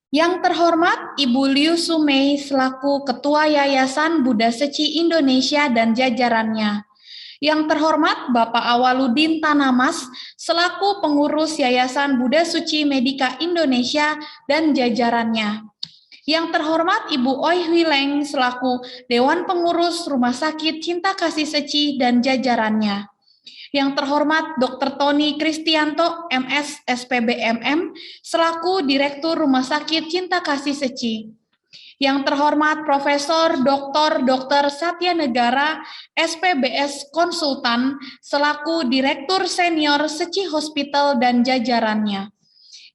Yang terhormat Ibu Liu Sumei selaku Ketua Yayasan Buddha Seci Indonesia dan jajarannya. Yang terhormat Bapak Awaludin Tanamas selaku Pengurus Yayasan Buddha Suci Medika Indonesia dan jajarannya. Yang terhormat Ibu Oi Huileng selaku Dewan Pengurus Rumah Sakit Cinta Kasih Seci dan jajarannya. Yang terhormat Dr. Tony Kristianto, MS, SPBMM, selaku Direktur Rumah Sakit Cinta Kasih Seci. Yang terhormat Profesor Dr. Satya Negara, SPBS Konsultan, selaku Direktur Senior Seci Hospital dan jajarannya.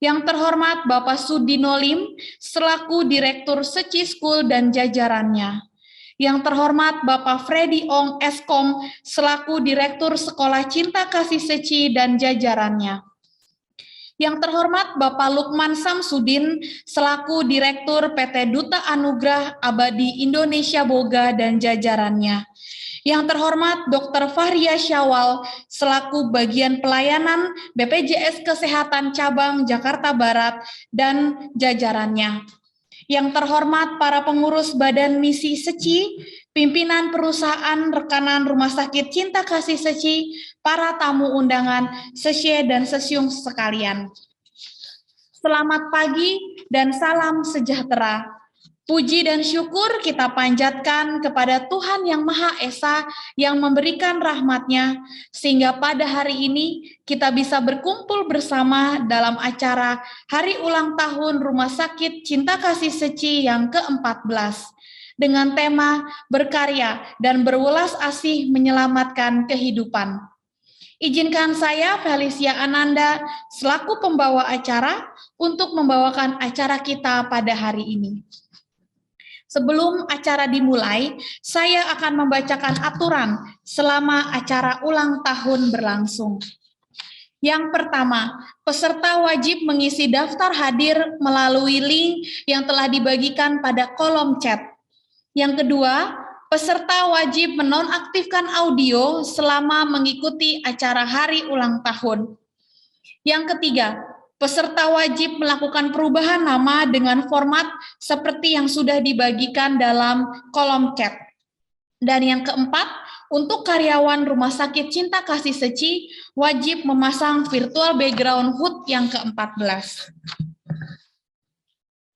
Yang terhormat Bapak Sudino Lim, selaku Direktur Seci School dan jajarannya. Yang terhormat Bapak Freddy Ong Eskom selaku Direktur Sekolah Cinta Kasih Seci dan jajarannya. Yang terhormat Bapak Lukman Samsudin selaku Direktur PT Duta Anugrah Abadi Indonesia Boga dan jajarannya. Yang terhormat Dr. Fahria Syawal selaku Bagian Pelayanan BPJS Kesehatan Cabang Jakarta Barat dan jajarannya. Yang terhormat para pengurus Badan Misi Seci, pimpinan perusahaan rekanan Rumah Sakit Cinta Kasih Seci, para tamu undangan, sesye dan sesiung sekalian. Selamat pagi dan salam sejahtera. Puji dan syukur kita panjatkan kepada Tuhan Yang Maha Esa yang memberikan rahmat-Nya, sehingga pada hari ini kita bisa berkumpul bersama dalam acara Hari Ulang Tahun Rumah Sakit Cinta Kasih Seci yang ke-14, dengan tema Berkarya dan Berwelas Asih Menyelamatkan Kehidupan. Izinkan saya, Felicia Ananda, selaku pembawa acara, untuk membawakan acara kita pada hari ini. Sebelum acara dimulai, saya akan membacakan aturan selama acara ulang tahun berlangsung. Yang pertama, peserta wajib mengisi daftar hadir melalui link yang telah dibagikan pada kolom chat. Yang kedua, peserta wajib menonaktifkan audio selama mengikuti acara hari ulang tahun. Yang ketiga, peserta wajib melakukan perubahan nama dengan format seperti yang sudah dibagikan dalam kolom chat. Dan yang keempat, untuk karyawan Rumah Sakit Cinta Kasih Seci wajib memasang virtual background HUD yang ke-14.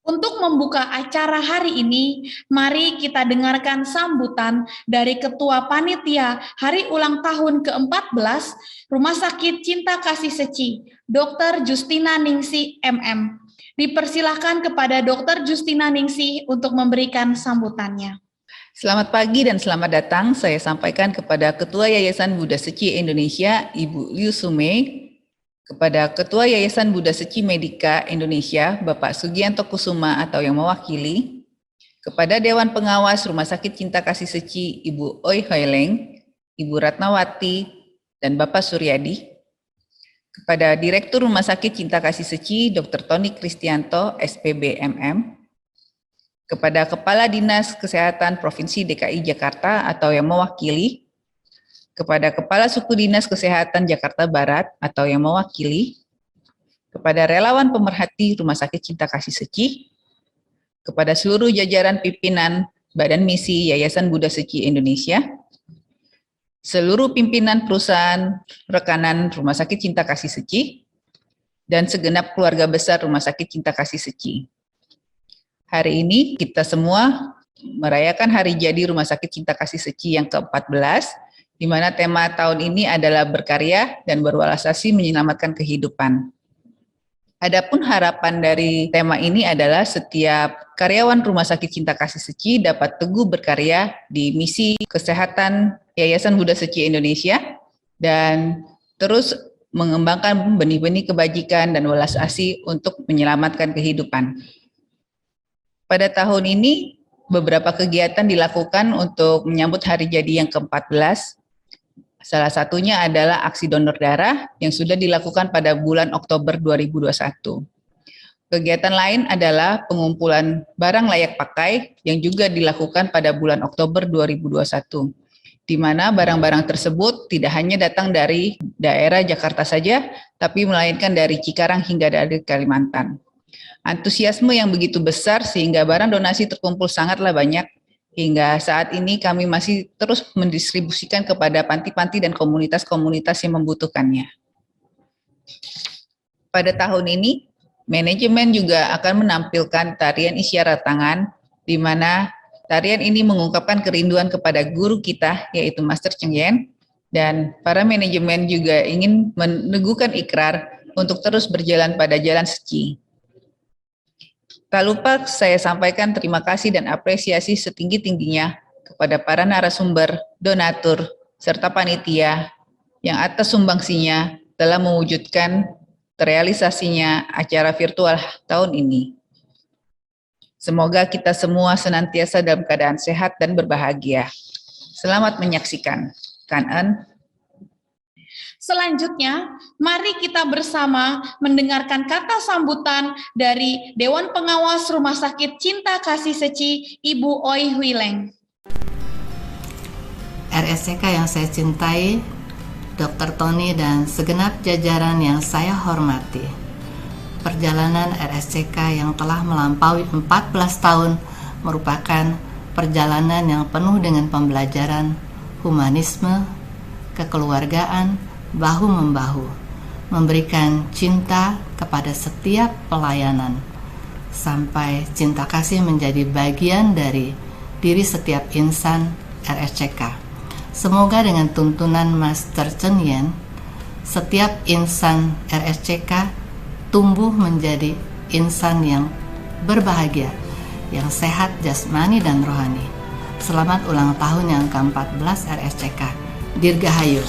Untuk membuka acara hari ini, mari kita dengarkan sambutan dari Ketua Panitia Hari Ulang Tahun ke-14 Rumah Sakit Cinta Kasih Seci, Dr. Justina Ningsih, MM. Dipersilahkan kepada Dr. Justina Ningsih untuk memberikan sambutannya. Selamat pagi dan selamat datang. Saya sampaikan kepada Ketua Yayasan Buddha Seci Indonesia, Ibu Liu Sumei, kepada Ketua Yayasan Buddha Seci Medika Indonesia, Bapak Sugianto Kusuma atau yang mewakili, kepada Dewan Pengawas Rumah Sakit Cinta Kasih Seci, Ibu Oi Huileng, Ibu Ratnawati, dan Bapak Suryadi, kepada Direktur Rumah Sakit Cinta Kasih Seci, Dr. Tony Kristianto, SPBMM, kepada Kepala Dinas Kesehatan Provinsi DKI Jakarta atau yang mewakili, kepada Kepala Suku Dinas Kesehatan Jakarta Barat atau yang mewakili, kepada relawan pemerhati Rumah Sakit Cinta Kasih Seci, kepada seluruh jajaran pimpinan Badan Misi Yayasan Buddha Seci Indonesia, seluruh pimpinan perusahaan rekanan Rumah Sakit Cinta Kasih Seci, dan segenap keluarga besar Rumah Sakit Cinta Kasih Seci. Hari ini kita semua merayakan hari jadi Rumah Sakit Cinta Kasih Seci yang ke-14, di mana tema tahun ini adalah berkarya dan berwelas asih menyelamatkan kehidupan. Adapun harapan dari tema ini adalah setiap karyawan Rumah Sakit Cinta Kasih Seci dapat teguh berkarya di misi kesehatan Yayasan Buddha Seci Indonesia dan terus mengembangkan benih-benih kebajikan dan welas asih untuk menyelamatkan kehidupan. Pada tahun ini, beberapa kegiatan dilakukan untuk menyambut hari jadi yang ke-14. Salah satunya adalah aksi donor darah yang sudah dilakukan pada bulan Oktober 2021. Kegiatan lain adalah pengumpulan barang layak pakai yang juga dilakukan pada bulan Oktober 2021, di mana barang-barang tersebut tidak hanya datang dari daerah Jakarta saja, tapi melainkan dari Cikarang hingga dari Kalimantan. Antusiasme yang begitu besar sehingga barang donasi terkumpul sangatlah banyak. Hingga saat ini kami masih terus mendistribusikan kepada panti-panti dan komunitas-komunitas yang membutuhkannya. Pada tahun ini, manajemen juga akan menampilkan tarian isyarat tangan, di mana tarian ini mengungkapkan kerinduan kepada guru kita, yaitu Master Cheng Yen, dan para manajemen juga ingin meneguhkan ikrar untuk terus berjalan pada jalan suci. Tak lupa saya sampaikan terima kasih dan apresiasi setinggi-tingginya kepada para narasumber, donatur, serta panitia yang atas sumbangsinya telah mewujudkan terrealisasinya acara virtual tahun ini. Semoga kita semua senantiasa dalam keadaan sehat dan berbahagia. Selamat menyaksikan. Kan-en. Selanjutnya, mari kita bersama mendengarkan kata sambutan dari Dewan Pengawas Rumah Sakit Cinta Kasih Seci, Ibu Oi Huileng. RSCK yang saya cintai, Dr. Tony dan segenap jajaran yang saya hormati. Perjalanan RSCK yang telah melampaui 14 tahun merupakan perjalanan yang penuh dengan pembelajaran, humanisme, kekeluargaan, bahu-membahu, memberikan cinta kepada setiap pelayanan, sampai cinta kasih menjadi bagian dari diri setiap insan RSCK. Semoga dengan tuntunan Master Cheng Yen, setiap insan RSCK tumbuh menjadi insan yang berbahagia, yang sehat jasmani dan rohani. Selamat ulang tahun yang ke-14 RSCK. Dirgahayu.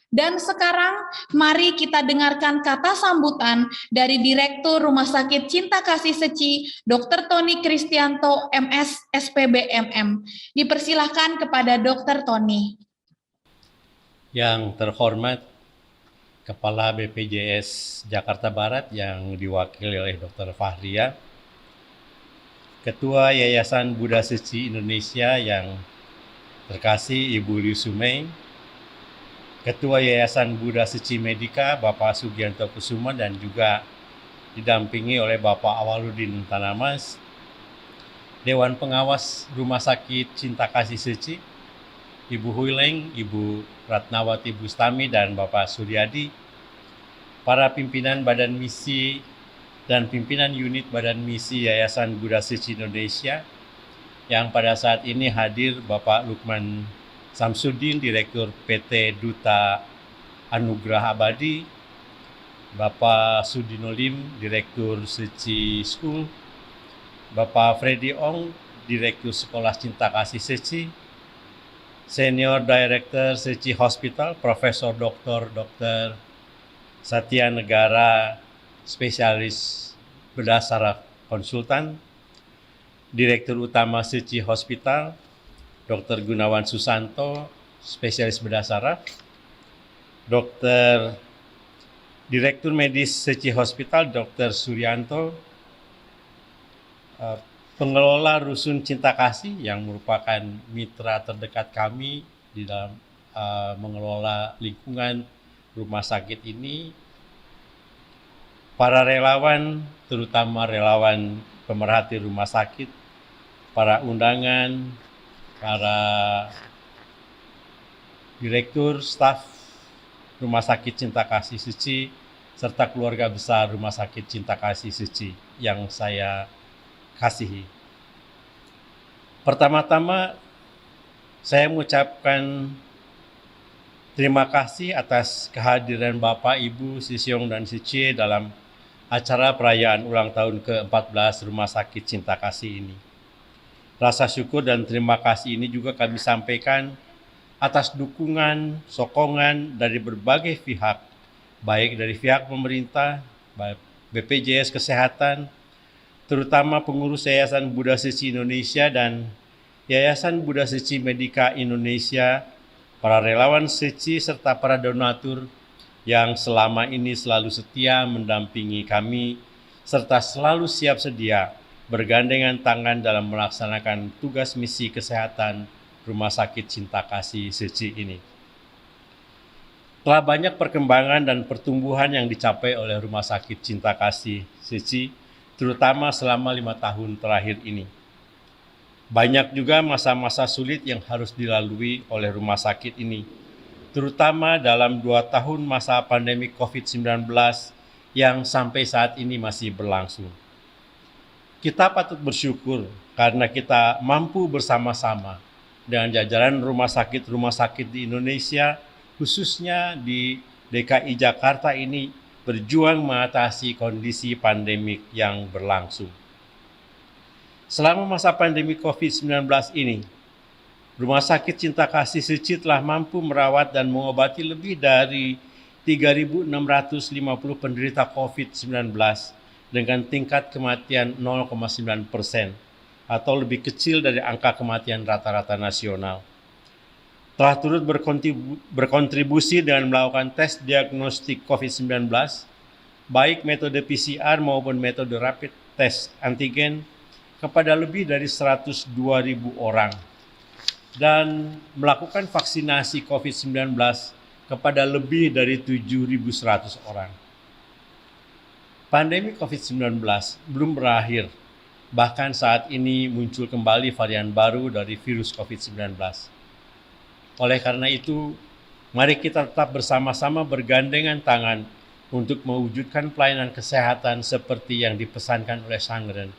Dan sekarang mari kita dengarkan kata sambutan dari Direktur Rumah Sakit Cinta Kasih Seci, Dr. Tony Kristianto, MS, SPB, MM. Dipersilahkan kepada Dr. Tony. Yang terhormat Kepala BPJS Jakarta Barat yang diwakili oleh Dr. Fahria, Ketua Yayasan Buddha Seci Indonesia yang terkasih Ibu Liu Sumei, Ketua Yayasan Buddha Seci Medika Bapak Sugianto Kusuma dan juga didampingi oleh Bapak Awaludin Tanamas, Dewan Pengawas Rumah Sakit Cinta Kasih Seci, Ibu Huileng, Ibu Ratnawati Bustami dan Bapak Suryadi, para pimpinan Badan Misi dan pimpinan unit Badan Misi Yayasan Buddha Seci Indonesia, yang pada saat ini hadir Bapak Lukman Samsudin, Direktur PT Duta Anugerah Abadi, Bapak Sudino Lim, Direktur Seci School, Bapak Freddy Ong, Direktur Sekolah Cinta Kasih Seci, Senior Director Seci Hospital, Profesor Dr. Satya Negara, Spesialis Bedah Saraf Konsultan, Direktur Utama Seci Hospital, Dr. Gunawan Susanto, Spesialis Bedah Saraf, Direktur Medis Seci Hospital, Dr. Suryanto, pengelola Rusun Cinta Kasih yang merupakan mitra terdekat kami di dalam mengelola lingkungan rumah sakit ini, para relawan, terutama relawan pemerhati rumah sakit, para undangan, para direktur, staf Rumah Sakit Cinta Kasih Seci, serta keluarga besar Rumah Sakit Cinta Kasih Seci yang saya kasihi. Pertama-tama, saya mengucapkan terima kasih atas kehadiran Bapak, Ibu, Sisyong, dan Sicie dalam acara perayaan ulang tahun ke-14 Rumah Sakit Cinta Kasih ini. Rasa syukur dan terima kasih ini juga kami sampaikan atas dukungan, sokongan dari berbagai pihak, baik dari pihak pemerintah, BPJS Kesehatan, terutama pengurus Yayasan Buddha Seci Indonesia dan Yayasan Buddha Seci Medika Indonesia, para relawan Seci, serta para donatur yang selama ini selalu setia mendampingi kami, serta selalu siap sedia bergandengan tangan dalam melaksanakan tugas misi kesehatan Rumah Sakit Cinta Kasih Seci ini. Telah banyak perkembangan dan pertumbuhan yang dicapai oleh Rumah Sakit Cinta Kasih Seci, terutama selama 5 tahun terakhir ini. Banyak juga masa-masa sulit yang harus dilalui oleh rumah sakit ini, terutama dalam 2 tahun masa pandemi COVID-19 yang sampai saat ini masih berlangsung. Kita patut bersyukur karena kita mampu bersama-sama dengan jajaran rumah sakit di Indonesia, khususnya di DKI Jakarta ini, berjuang mengatasi kondisi pandemik yang berlangsung. Selama masa pandemi COVID-19 ini, Rumah Sakit Cinta Kasih Seci telah mampu merawat dan mengobati lebih dari 3.650 penderita COVID-19 dengan tingkat kematian 0,9% atau lebih kecil dari angka kematian rata-rata nasional. Telah turut berkontribusi dengan melakukan tes diagnostik COVID-19, baik metode PCR maupun metode rapid test antigen kepada lebih dari 102.000 orang, dan melakukan vaksinasi COVID-19 kepada lebih dari 7.100 orang. Pandemi COVID-19 belum berakhir, bahkan saat ini muncul kembali varian baru dari virus COVID-19. Oleh karena itu, mari kita tetap bersama-sama bergandengan tangan untuk mewujudkan pelayanan kesehatan seperti yang dipesankan oleh Sangren,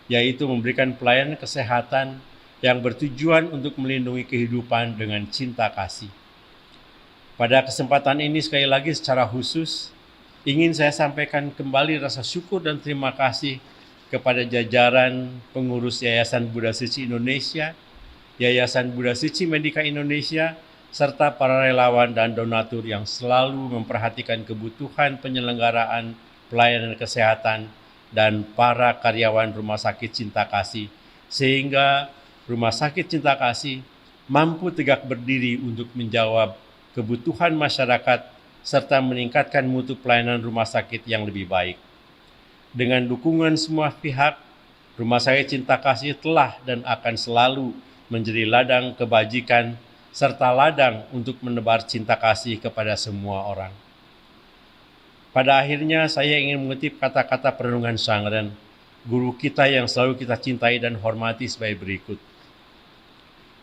yaitu memberikan pelayanan kesehatan yang bertujuan untuk melindungi kehidupan dengan cinta kasih. Pada kesempatan ini sekali lagi secara khusus, ingin saya sampaikan kembali rasa syukur dan terima kasih kepada jajaran pengurus Yayasan Buddha Seci Indonesia, Yayasan Buddha Seci Medika Indonesia, serta para relawan dan donatur yang selalu memperhatikan kebutuhan penyelenggaraan pelayanan kesehatan dan para karyawan Rumah Sakit Cinta Kasih, sehingga Rumah Sakit Cinta Kasih mampu tegak berdiri untuk menjawab kebutuhan masyarakat serta meningkatkan mutu pelayanan rumah sakit yang lebih baik. Dengan dukungan semua pihak, Rumah Sakit Cinta Kasih telah dan akan selalu menjadi ladang kebajikan serta ladang untuk menebar cinta kasih kepada semua orang. Pada akhirnya saya ingin mengutip kata-kata perenungan Sangren, guru kita yang selalu kita cintai dan hormati sebagai berikut.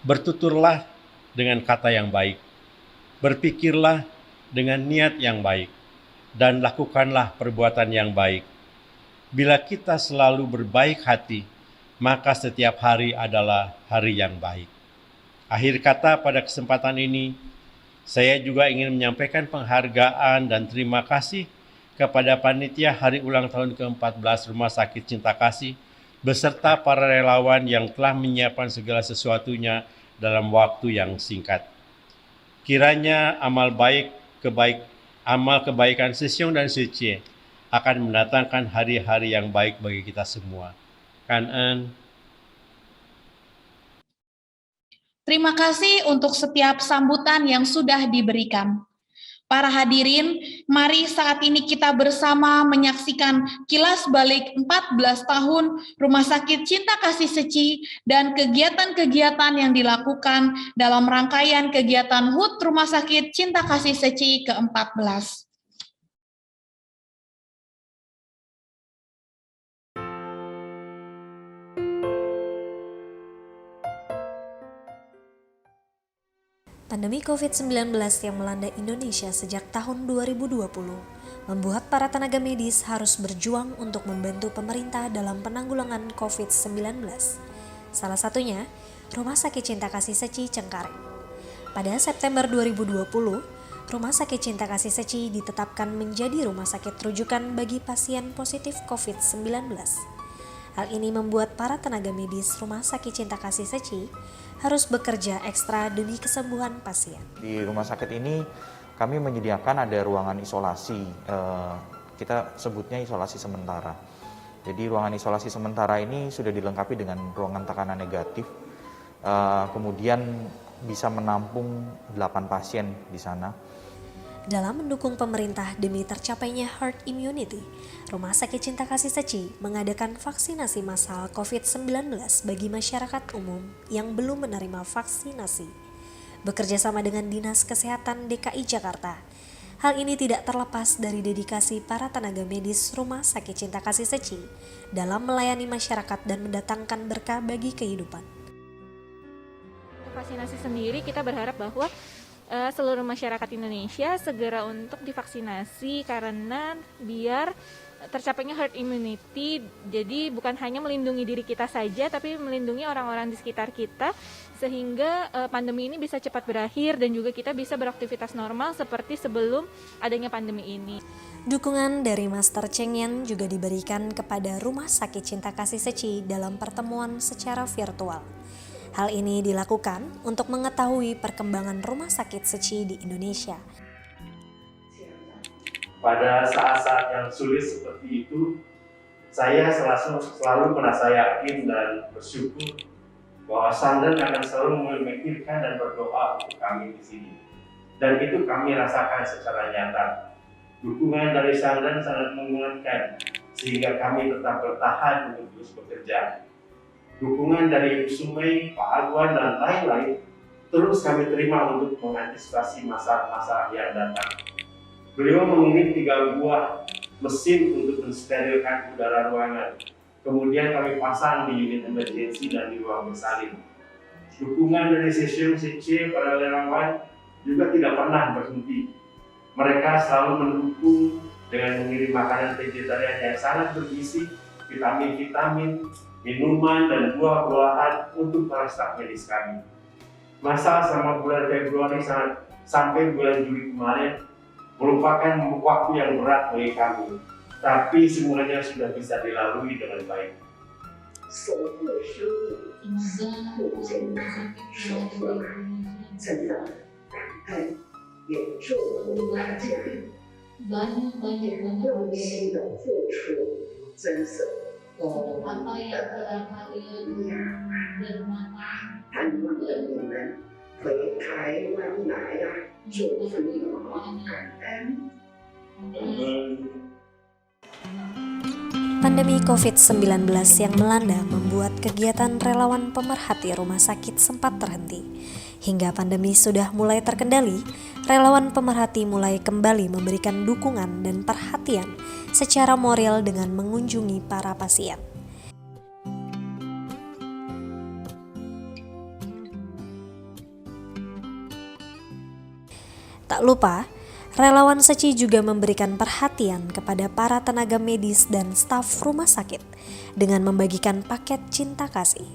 Bertuturlah dengan kata yang baik, berpikirlah dengan niat yang baik, dan lakukanlah perbuatan yang baik. Bila kita selalu berbaik hati, maka setiap hari adalah hari yang baik. Akhir kata pada kesempatan ini, saya juga ingin menyampaikan penghargaan dan terima kasih kepada panitia Hari Ulang Tahun ke-14 Rumah Sakit Cinta Kasih, beserta para relawan yang telah menyiapkan segala sesuatunya dalam waktu yang singkat. Kiranya amal kebaikan Sesyong dan Seci akan mendatangkan hari-hari yang baik bagi kita semua. Kangen. Terima kasih untuk setiap sambutan yang sudah diberikan. Para hadirin, mari saat ini kita bersama menyaksikan kilas balik 14 tahun Rumah Sakit Cinta Kasih Seci dan kegiatan-kegiatan yang dilakukan dalam rangkaian kegiatan HUT Rumah Sakit Cinta Kasih Seci ke-14. Pandemi COVID-19 yang melanda Indonesia sejak tahun 2020 membuat para tenaga medis harus berjuang untuk membantu pemerintah dalam penanggulangan COVID-19. Salah satunya, Rumah Sakit Cinta Kasih Seci Cengkareng. Pada September 2020, Rumah Sakit Cinta Kasih Seci ditetapkan menjadi rumah sakit rujukan bagi pasien positif COVID-19. Hal ini membuat para tenaga medis Rumah Sakit Cinta Kasih Seci harus bekerja ekstra demi kesembuhan pasien. Di rumah sakit ini kami menyediakan ada ruangan isolasi, kita sebutnya isolasi sementara. Jadi ruangan isolasi sementara ini sudah dilengkapi dengan ruangan tekanan negatif, kemudian bisa menampung 8 pasien di sana. Dalam mendukung pemerintah demi tercapainya herd immunity, Rumah Sakit Cinta Kasih Seci mengadakan vaksinasi massal COVID-19 bagi masyarakat umum yang belum menerima vaksinasi. Bekerja sama dengan Dinas Kesehatan DKI Jakarta, Hal ini tidak terlepas dari dedikasi para tenaga medis Rumah Sakit Cinta Kasih Seci dalam melayani masyarakat dan mendatangkan berkah bagi kehidupan. Untuk vaksinasi sendiri kita berharap bahwa seluruh masyarakat Indonesia segera untuk divaksinasi karena biar tercapainya herd immunity, jadi bukan hanya melindungi diri kita saja tapi melindungi orang-orang di sekitar kita sehingga pandemi ini bisa cepat berakhir dan juga kita bisa beraktivitas normal seperti sebelum adanya pandemi ini. Dukungan dari Master Cheng Yen juga diberikan kepada Rumah Sakit Cinta Kasih Seci dalam pertemuan secara virtual. Hal ini dilakukan untuk mengetahui perkembangan rumah sakit Seci di Indonesia. Pada saat-saat yang sulit seperti itu, saya selalu merasa yakin dan bersyukur bahwa Sangdan akan selalu memikirkan dan berdoa untuk kami di sini. Dan itu kami rasakan secara nyata. Dukungan dari Sangdan sangat menguatkan sehingga kami tetap bertahan untuk terus bekerja. Dukungan dari Ibu Sumei, Pak Agwan, dan lain-lain terus kami terima untuk mengantisipasi masalah-masalah yang datang. Beliau mengirim 3 buah mesin untuk mensterilkan udara ruangan. Kemudian kami pasang di unit emergensi dan di ruang bersalin. Dukungan dari Sesium CC para relawan juga tidak pernah berhenti. Mereka selalu mendukung dengan mengirim makanan vegetarian yang sangat bergizi, vitamin-vitamin, minuman, dan buah-buahan untuk para staf medis kami. Masa selama bulan Februari sampai bulan Juli kemarin merupakan waktu yang berat bagi kami, tapi semuanya sudah bisa dilalui dengan baik. Apa yang telah kalian dermakan Pandemi COVID-19 yang melanda membuat kegiatan relawan pemerhati rumah sakit sempat terhenti. Hingga pandemi sudah mulai terkendali, relawan pemerhati mulai kembali memberikan dukungan dan perhatian secara moral dengan mengunjungi para pasien. Tak lupa, relawan Seci juga memberikan perhatian kepada para tenaga medis dan staf rumah sakit dengan membagikan paket cinta kasih.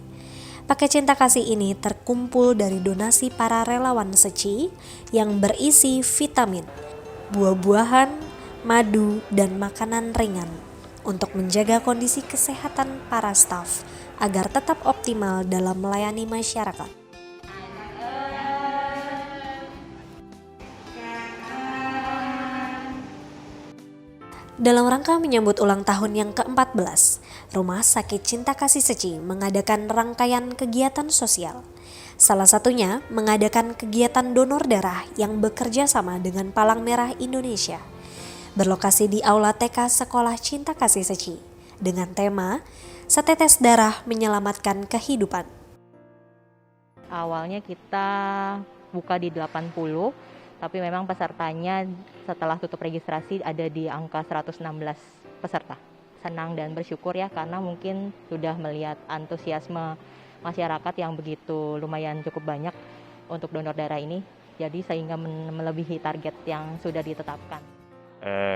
Paket cinta kasih ini terkumpul dari donasi para relawan Seci yang berisi vitamin, buah-buahan, madu, dan makanan ringan untuk menjaga kondisi kesehatan para staf agar tetap optimal dalam melayani masyarakat. Dalam rangka menyambut ulang tahun yang ke-14, Rumah Sakit Cinta Kasih Seci mengadakan rangkaian kegiatan sosial. Salah satunya mengadakan kegiatan donor darah yang bekerja sama dengan Palang Merah Indonesia. Berlokasi di Aula TK Sekolah Cinta Kasih Seci dengan tema Setetes Darah Menyelamatkan Kehidupan. Awalnya kita buka di 80, tapi memang pesertanya setelah tutup registrasi ada di angka 116 peserta. Senang dan bersyukur ya karena mungkin sudah melihat antusiasme masyarakat yang begitu lumayan cukup banyak untuk donor darah ini. Jadi sehingga melebihi target yang sudah ditetapkan.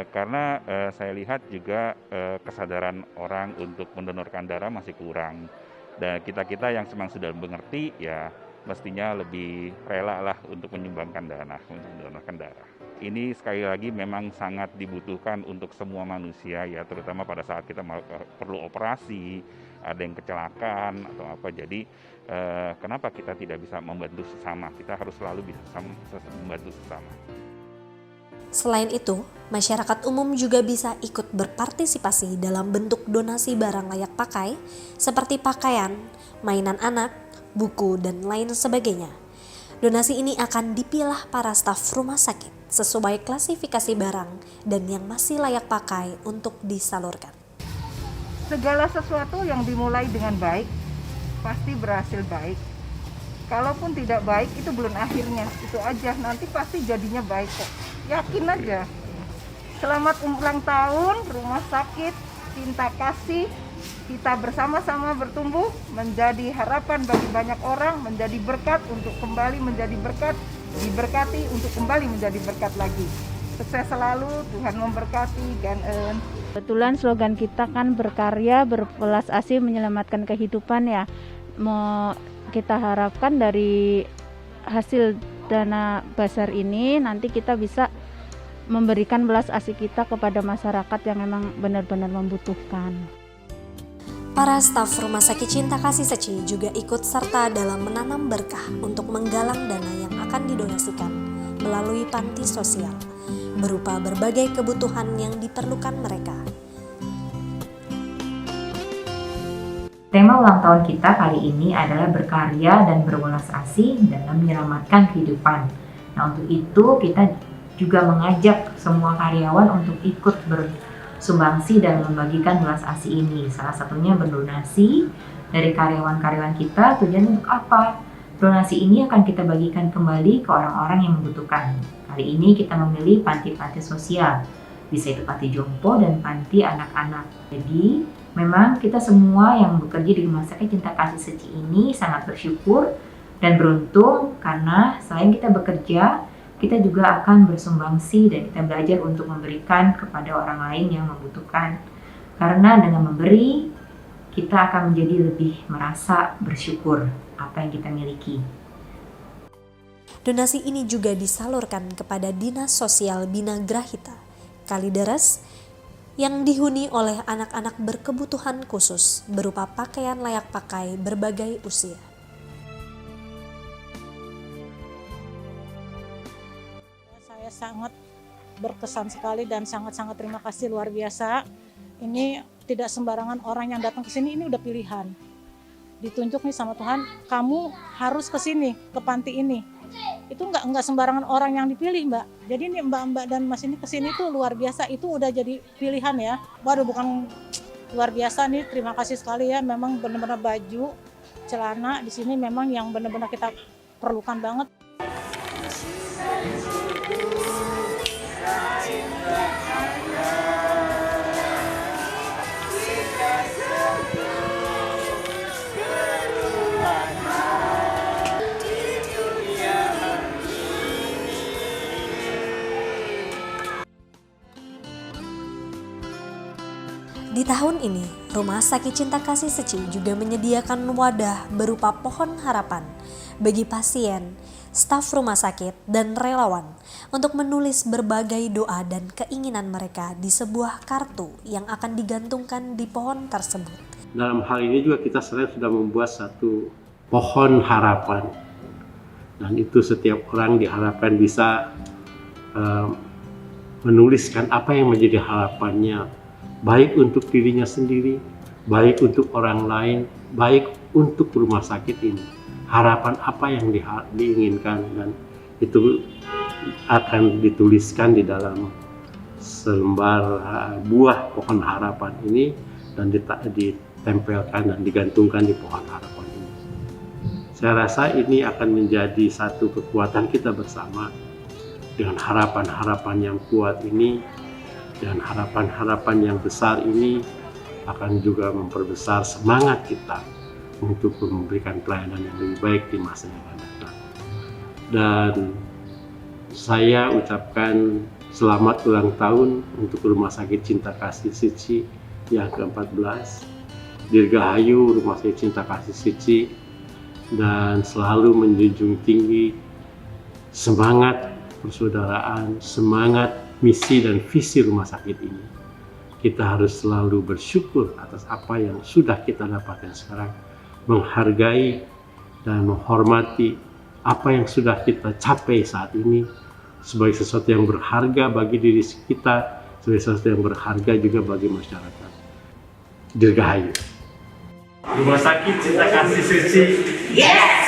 Karena saya lihat juga kesadaran orang untuk mendonorkan darah masih kurang. Dan kita-kita yang memang sudah mengerti ya mestinya lebih rela lah untuk menyumbangkan darah, untuk mendonorkan darah. Ini sekali lagi memang sangat dibutuhkan untuk semua manusia ya, terutama pada saat kita perlu operasi, ada yang kecelakaan atau apa. Jadi kenapa kita tidak bisa membantu sesama? Kita harus selalu bisa membantu sesama. Selain itu, masyarakat umum juga bisa ikut berpartisipasi dalam bentuk donasi barang layak pakai seperti pakaian, mainan anak, buku, dan lain sebagainya. Donasi ini akan dipilah para staf rumah sakit sesuai klasifikasi barang dan yang masih layak pakai untuk disalurkan. Segala sesuatu yang dimulai dengan baik pasti berhasil baik. Kalaupun tidak baik itu belum akhirnya, itu aja, nanti pasti jadinya baik kok. Yakin aja. Selamat ulang tahun Rumah Sakit Cinta Kasih. Kita bersama-sama bertumbuh menjadi harapan bagi banyak orang, menjadi berkat untuk kembali menjadi berkat, diberkati untuk kembali menjadi berkat lagi. Sukses selalu, Tuhan memberkati, Ganen. Kebetulan slogan kita kan berkarya, berbelas asih, menyelamatkan kehidupan ya. Mau kita harapkan dari hasil dana basar ini nanti kita bisa memberikan belas asih kita kepada masyarakat yang memang benar-benar membutuhkan. Para staf Rumah Sakit Cinta Kasih Seci juga ikut serta dalam menanam berkah untuk menggalang dana yang akan didonasikan melalui panti sosial berupa berbagai kebutuhan yang diperlukan mereka. Tema ulang tahun kita kali ini adalah berkarya dan berwelas asih dalam menyelamatkan kehidupan. Nah, untuk itu kita juga mengajak semua karyawan untuk ikut bersumbangsi dan membagikan welas asih ini. Salah satunya berdonasi dari karyawan-karyawan kita. Tujuan untuk apa? Donasi ini akan kita bagikan kembali ke orang-orang yang membutuhkan. Kali ini kita memilih panti-panti sosial. Bisa itu panti jompo dan panti anak-anak. Jadi memang kita semua yang bekerja di Rumah Sakit Cinta Kasih Seci ini sangat bersyukur dan beruntung karena selain kita bekerja, kita juga akan bersumbangsi dan kita belajar untuk memberikan kepada orang lain yang membutuhkan. Karena dengan memberi, kita akan menjadi lebih merasa bersyukur apa yang kita miliki. Donasi ini juga disalurkan kepada Dinas Sosial Bina Grahita, Kalideres, yang dihuni oleh anak-anak berkebutuhan khusus berupa pakaian layak pakai berbagai usia. Saya sangat berkesan sekali dan sangat-sangat terima kasih luar biasa. Ini tidak sembarangan orang yang datang ke sini, ini udah pilihan. Ditunjuk nih sama Tuhan, kamu harus ke sini, ke panti ini. Itu nggak sembarangan orang yang dipilih, Mbak. Jadi nih Mbak dan Mas ini kesini tuh luar biasa, itu udah jadi pilihan ya. Waduh, bukan luar biasa nih, terima kasih sekali ya. Memang benar-benar baju, celana di sini memang yang benar-benar kita perlukan banget. Di tahun ini, Rumah Sakit Cinta Kasih Seci juga menyediakan wadah berupa pohon harapan bagi pasien, staf rumah sakit, dan relawan untuk menulis berbagai doa dan keinginan mereka di sebuah kartu yang akan digantungkan di pohon tersebut. Dalam hal ini juga kita sudah membuat satu pohon harapan. Dan itu setiap orang diharapkan bisa menuliskan apa yang menjadi harapannya, baik untuk dirinya sendiri, baik untuk orang lain, baik untuk rumah sakit ini. Harapan apa yang diinginkan, dan itu akan dituliskan di dalam selembar buah pohon harapan ini dan ditempelkan dan digantungkan di pohon harapan ini. Saya rasa ini akan menjadi satu kekuatan kita bersama dengan harapan-harapan yang kuat ini. Dan harapan-harapan yang besar ini akan juga memperbesar semangat kita untuk memberikan pelayanan yang lebih baik di masa yang akan datang. Dan saya ucapkan selamat ulang tahun untuk Rumah Sakit Cinta Kasih Seci yang ke-14. Dirgahayu Rumah Sakit Cinta Kasih Seci, dan selalu menjunjung tinggi semangat persaudaraan, semangat misi dan visi rumah sakit ini. Kita harus selalu bersyukur atas apa yang sudah kita dapatkan sekarang, menghargai dan menghormati apa yang sudah kita capai saat ini sebagai sesuatu yang berharga bagi diri kita, sebagai sesuatu yang berharga juga bagi masyarakat. Dirgahayu. Rumah Sakit Cinta Kasih Seci. Yes!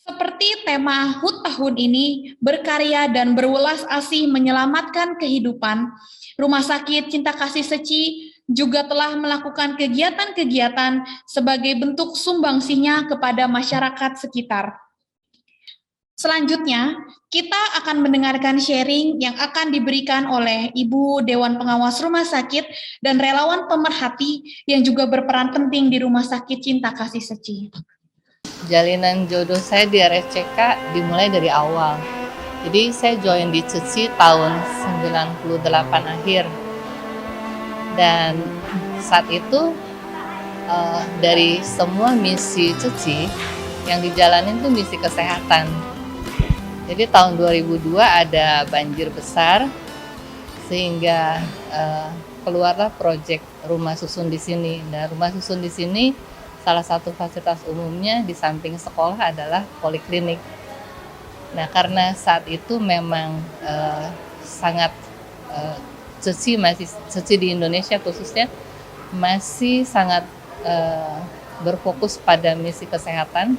Seperti tema HUT tahun ini, berkarya dan berwelas asih menyelamatkan kehidupan, Rumah Sakit Cinta Kasih Seci juga telah melakukan kegiatan-kegiatan sebagai bentuk sumbangsihnya kepada masyarakat sekitar. Selanjutnya, kita akan mendengarkan sharing yang akan diberikan oleh Ibu Dewan Pengawas Rumah Sakit dan relawan pemerhati yang juga berperan penting di Rumah Sakit Cinta Kasih Seci. Jalinan jodoh saya di RSCK dimulai dari awal. Jadi saya join di CECI tahun 98 akhir. Dan saat itu dari semua misi CECI yang dijalanin tuh misi kesehatan. Jadi tahun 2002 ada banjir besar sehingga keluarlah proyek rumah susun di sini. Dan rumah susun di sini salah satu fasilitas umumnya di samping sekolah adalah poliklinik. Nah, karena saat itu memang sangat CECI di Indonesia khususnya masih sangat berfokus pada misi kesehatan.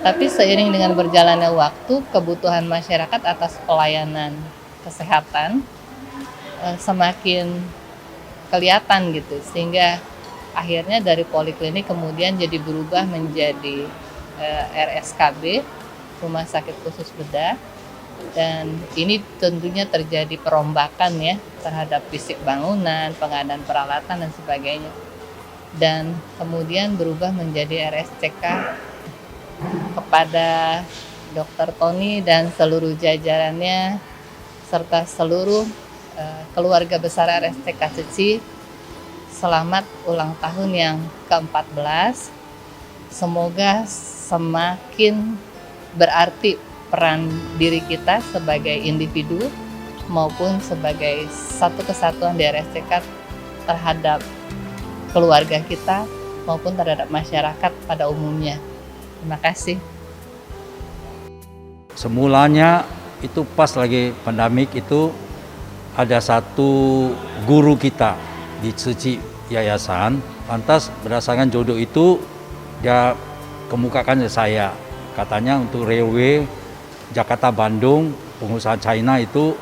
Tapi seiring dengan berjalannya waktu, kebutuhan masyarakat atas pelayanan kesehatan semakin kelihatan gitu, sehingga akhirnya dari poliklinik kemudian jadi berubah menjadi RSKB, Rumah Sakit Khusus Bedah. Dan ini tentunya terjadi perombakan ya terhadap fisik bangunan, pengadaan peralatan dan sebagainya. Dan kemudian berubah menjadi RSCK kepada Dr. Tony dan seluruh jajarannya serta seluruh keluarga besar RSCK Seci. Selamat ulang tahun yang ke-14. Semoga semakin berarti peran diri kita sebagai individu maupun sebagai satu kesatuan di RSCK terhadap keluarga kita maupun terhadap masyarakat pada umumnya. Terima kasih. Semulanya itu pas lagi pandemik itu ada satu guru kita di Seci Yayasan, lantas berdasarkan jodoh itu dia kemukakan ke saya, katanya untuk railway Jakarta Bandung pengusaha China itu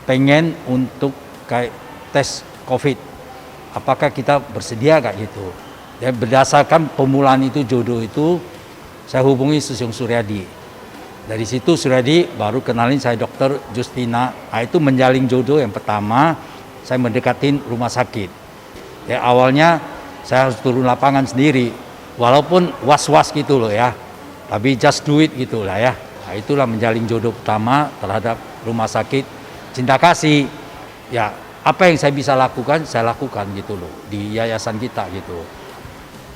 pengen untuk kayak tes COVID, apakah kita bersedia kayak gitu. Ya, berdasarkan pemulaan itu jodoh itu saya hubungi Susyung Suryadi. Dari situ Suryadi baru kenalin saya Dr. Justina. Nah, itu menjalin jodoh yang pertama. Saya mendekatin rumah sakit. Ya, awalnya saya harus turun lapangan sendiri, walaupun was-was gitu loh ya. Tapi just do it gitu lah ya. Nah, itulah menjalin jodoh pertama terhadap Rumah Sakit Cinta Kasih. Ya, apa yang saya bisa lakukan, saya lakukan gitu loh di yayasan kita gitu.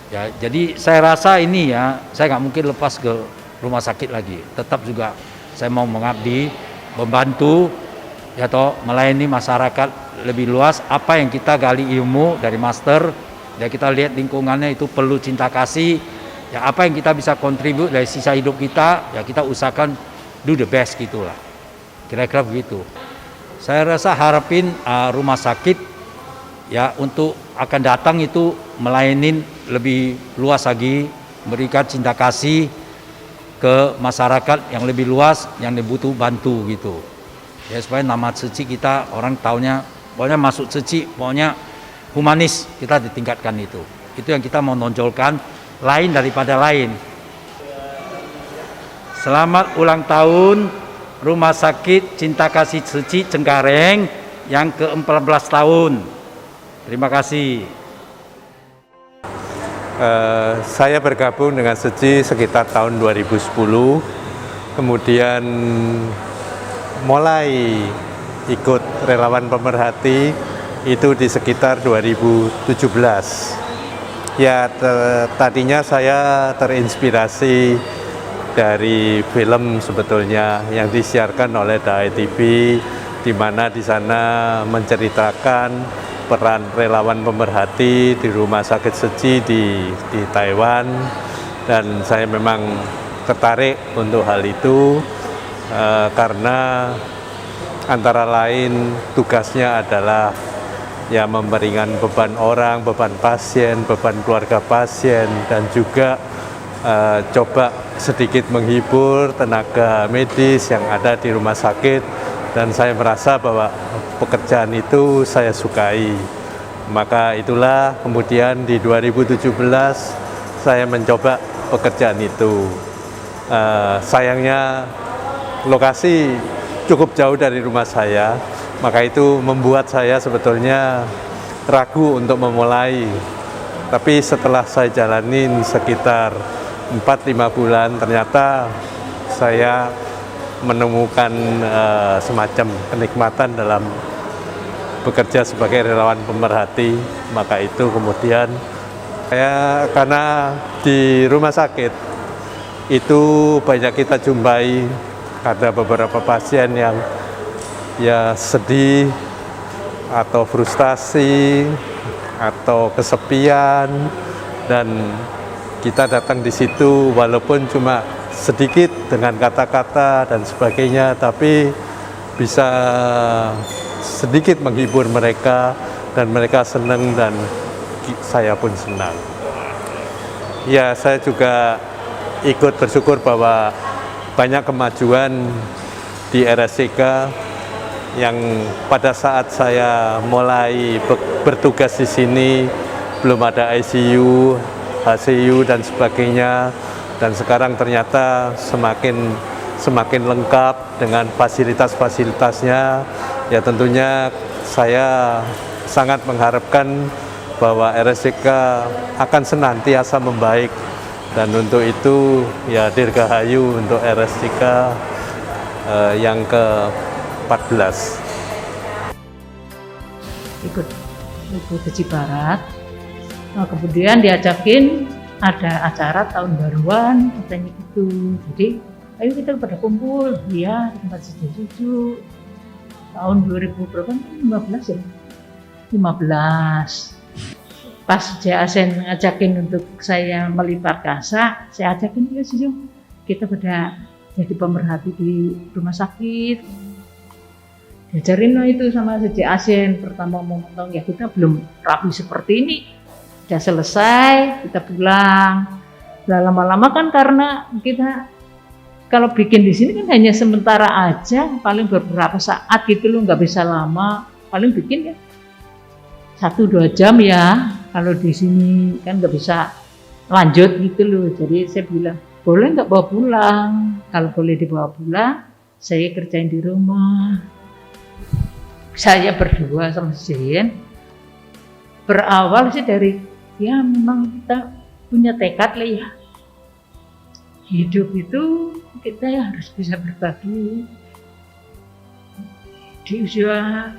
Ya, jadi saya rasa ini ya, saya nggak mungkin lepas ke rumah sakit lagi. Tetap juga saya mau mengabdi, membantu, ya toh, melayani masyarakat lebih luas. Apa yang kita gali ilmu dari master, ya kita lihat lingkungannya itu perlu cinta kasih. Ya apa yang kita bisa kontribut dari sisa hidup kita, ya kita usahakan do the best gitulah. Kira-kira begitu. Saya rasa harapin rumah sakit ya untuk akan datang itu melayani lebih luas lagi, memberikan cinta kasih ke masyarakat yang lebih luas, yang dibutuh bantu gitu. Ya supaya nama Seci kita orang taunya, pokoknya masuk Seci, pokoknya humanis kita ditingkatkan itu. Itu yang kita mau nonjolkan, lain daripada lain. Selamat ulang tahun Rumah Sakit Cinta Kasih Seci Cengkareng yang ke-14 tahun. Terima kasih. Saya bergabung dengan Seci sekitar tahun 2010, kemudian mulai ikut relawan pemerhati itu di sekitar 2017. Ya, tadinya saya terinspirasi dari film sebetulnya yang disiarkan oleh Dai TV, di mana di sana menceritakan peran relawan pemerhati di Rumah Sakit Seci di Taiwan, dan saya memang tertarik untuk hal itu karena antara lain tugasnya adalah ya memberingan beban orang, beban pasien, beban keluarga pasien, dan juga coba sedikit menghibur tenaga medis yang ada di rumah sakit, dan saya merasa bahwa pekerjaan itu saya sukai. Maka itulah kemudian di 2017 saya mencoba pekerjaan itu. Sayangnya lokasi cukup jauh dari rumah saya, maka itu membuat saya sebetulnya ragu untuk memulai. Tapi setelah saya jalanin sekitar 4-5 bulan, ternyata saya menemukan semacam kenikmatan dalam bekerja sebagai relawan pemerhati. Maka itu kemudian saya, karena di rumah sakit itu banyak kita jumpai, ada beberapa pasien yang ya sedih atau frustasi atau kesepian, dan kita datang di situ walaupun cuma sedikit dengan kata-kata dan sebagainya, tapi bisa sedikit menghibur mereka dan mereka senang dan saya pun senang. Ya, saya juga ikut bersyukur bahwa banyak kemajuan di RSCK yang pada saat saya mulai bertugas di sini belum ada ICU, HCU dan sebagainya, dan sekarang ternyata semakin lengkap dengan fasilitas-fasilitasnya. Ya tentunya saya sangat mengharapkan bahwa RSCK akan senantiasa membaik, dan untuk itu ya dirgahayu untuk RSCK yang ke-14. Ikut Besi Barat, nah, kemudian diajakin ada acara tahun baruan katanya gitu, jadi ayo kita pada kumpul ya di tempat cucu tahun 2015 ya, 15. Pas JASN ngajakin untuk saya melipar kasa, saya ajakin ya sih, kita pada jadi pemerhati di rumah sakit. Diajarin itu sama JASN, pertama ngomong ya kita belum rapi seperti ini, udah selesai kita pulang. Nah, lama-lama kan karena kita kalau bikin di sini kan hanya sementara aja, paling beberapa saat gitu loh, nggak bisa lama, paling bikin ya 1-2 jam ya. Kalau di sini kan nggak bisa lanjut gitu loh, jadi saya bilang boleh nggak bawa pulang, kalau boleh dibawa pulang saya kerjain di rumah. Saya berdua sama Jen berawal sih dari ya memang kita punya tekad lah ya, hidup itu kita ya harus bisa berbagi di usia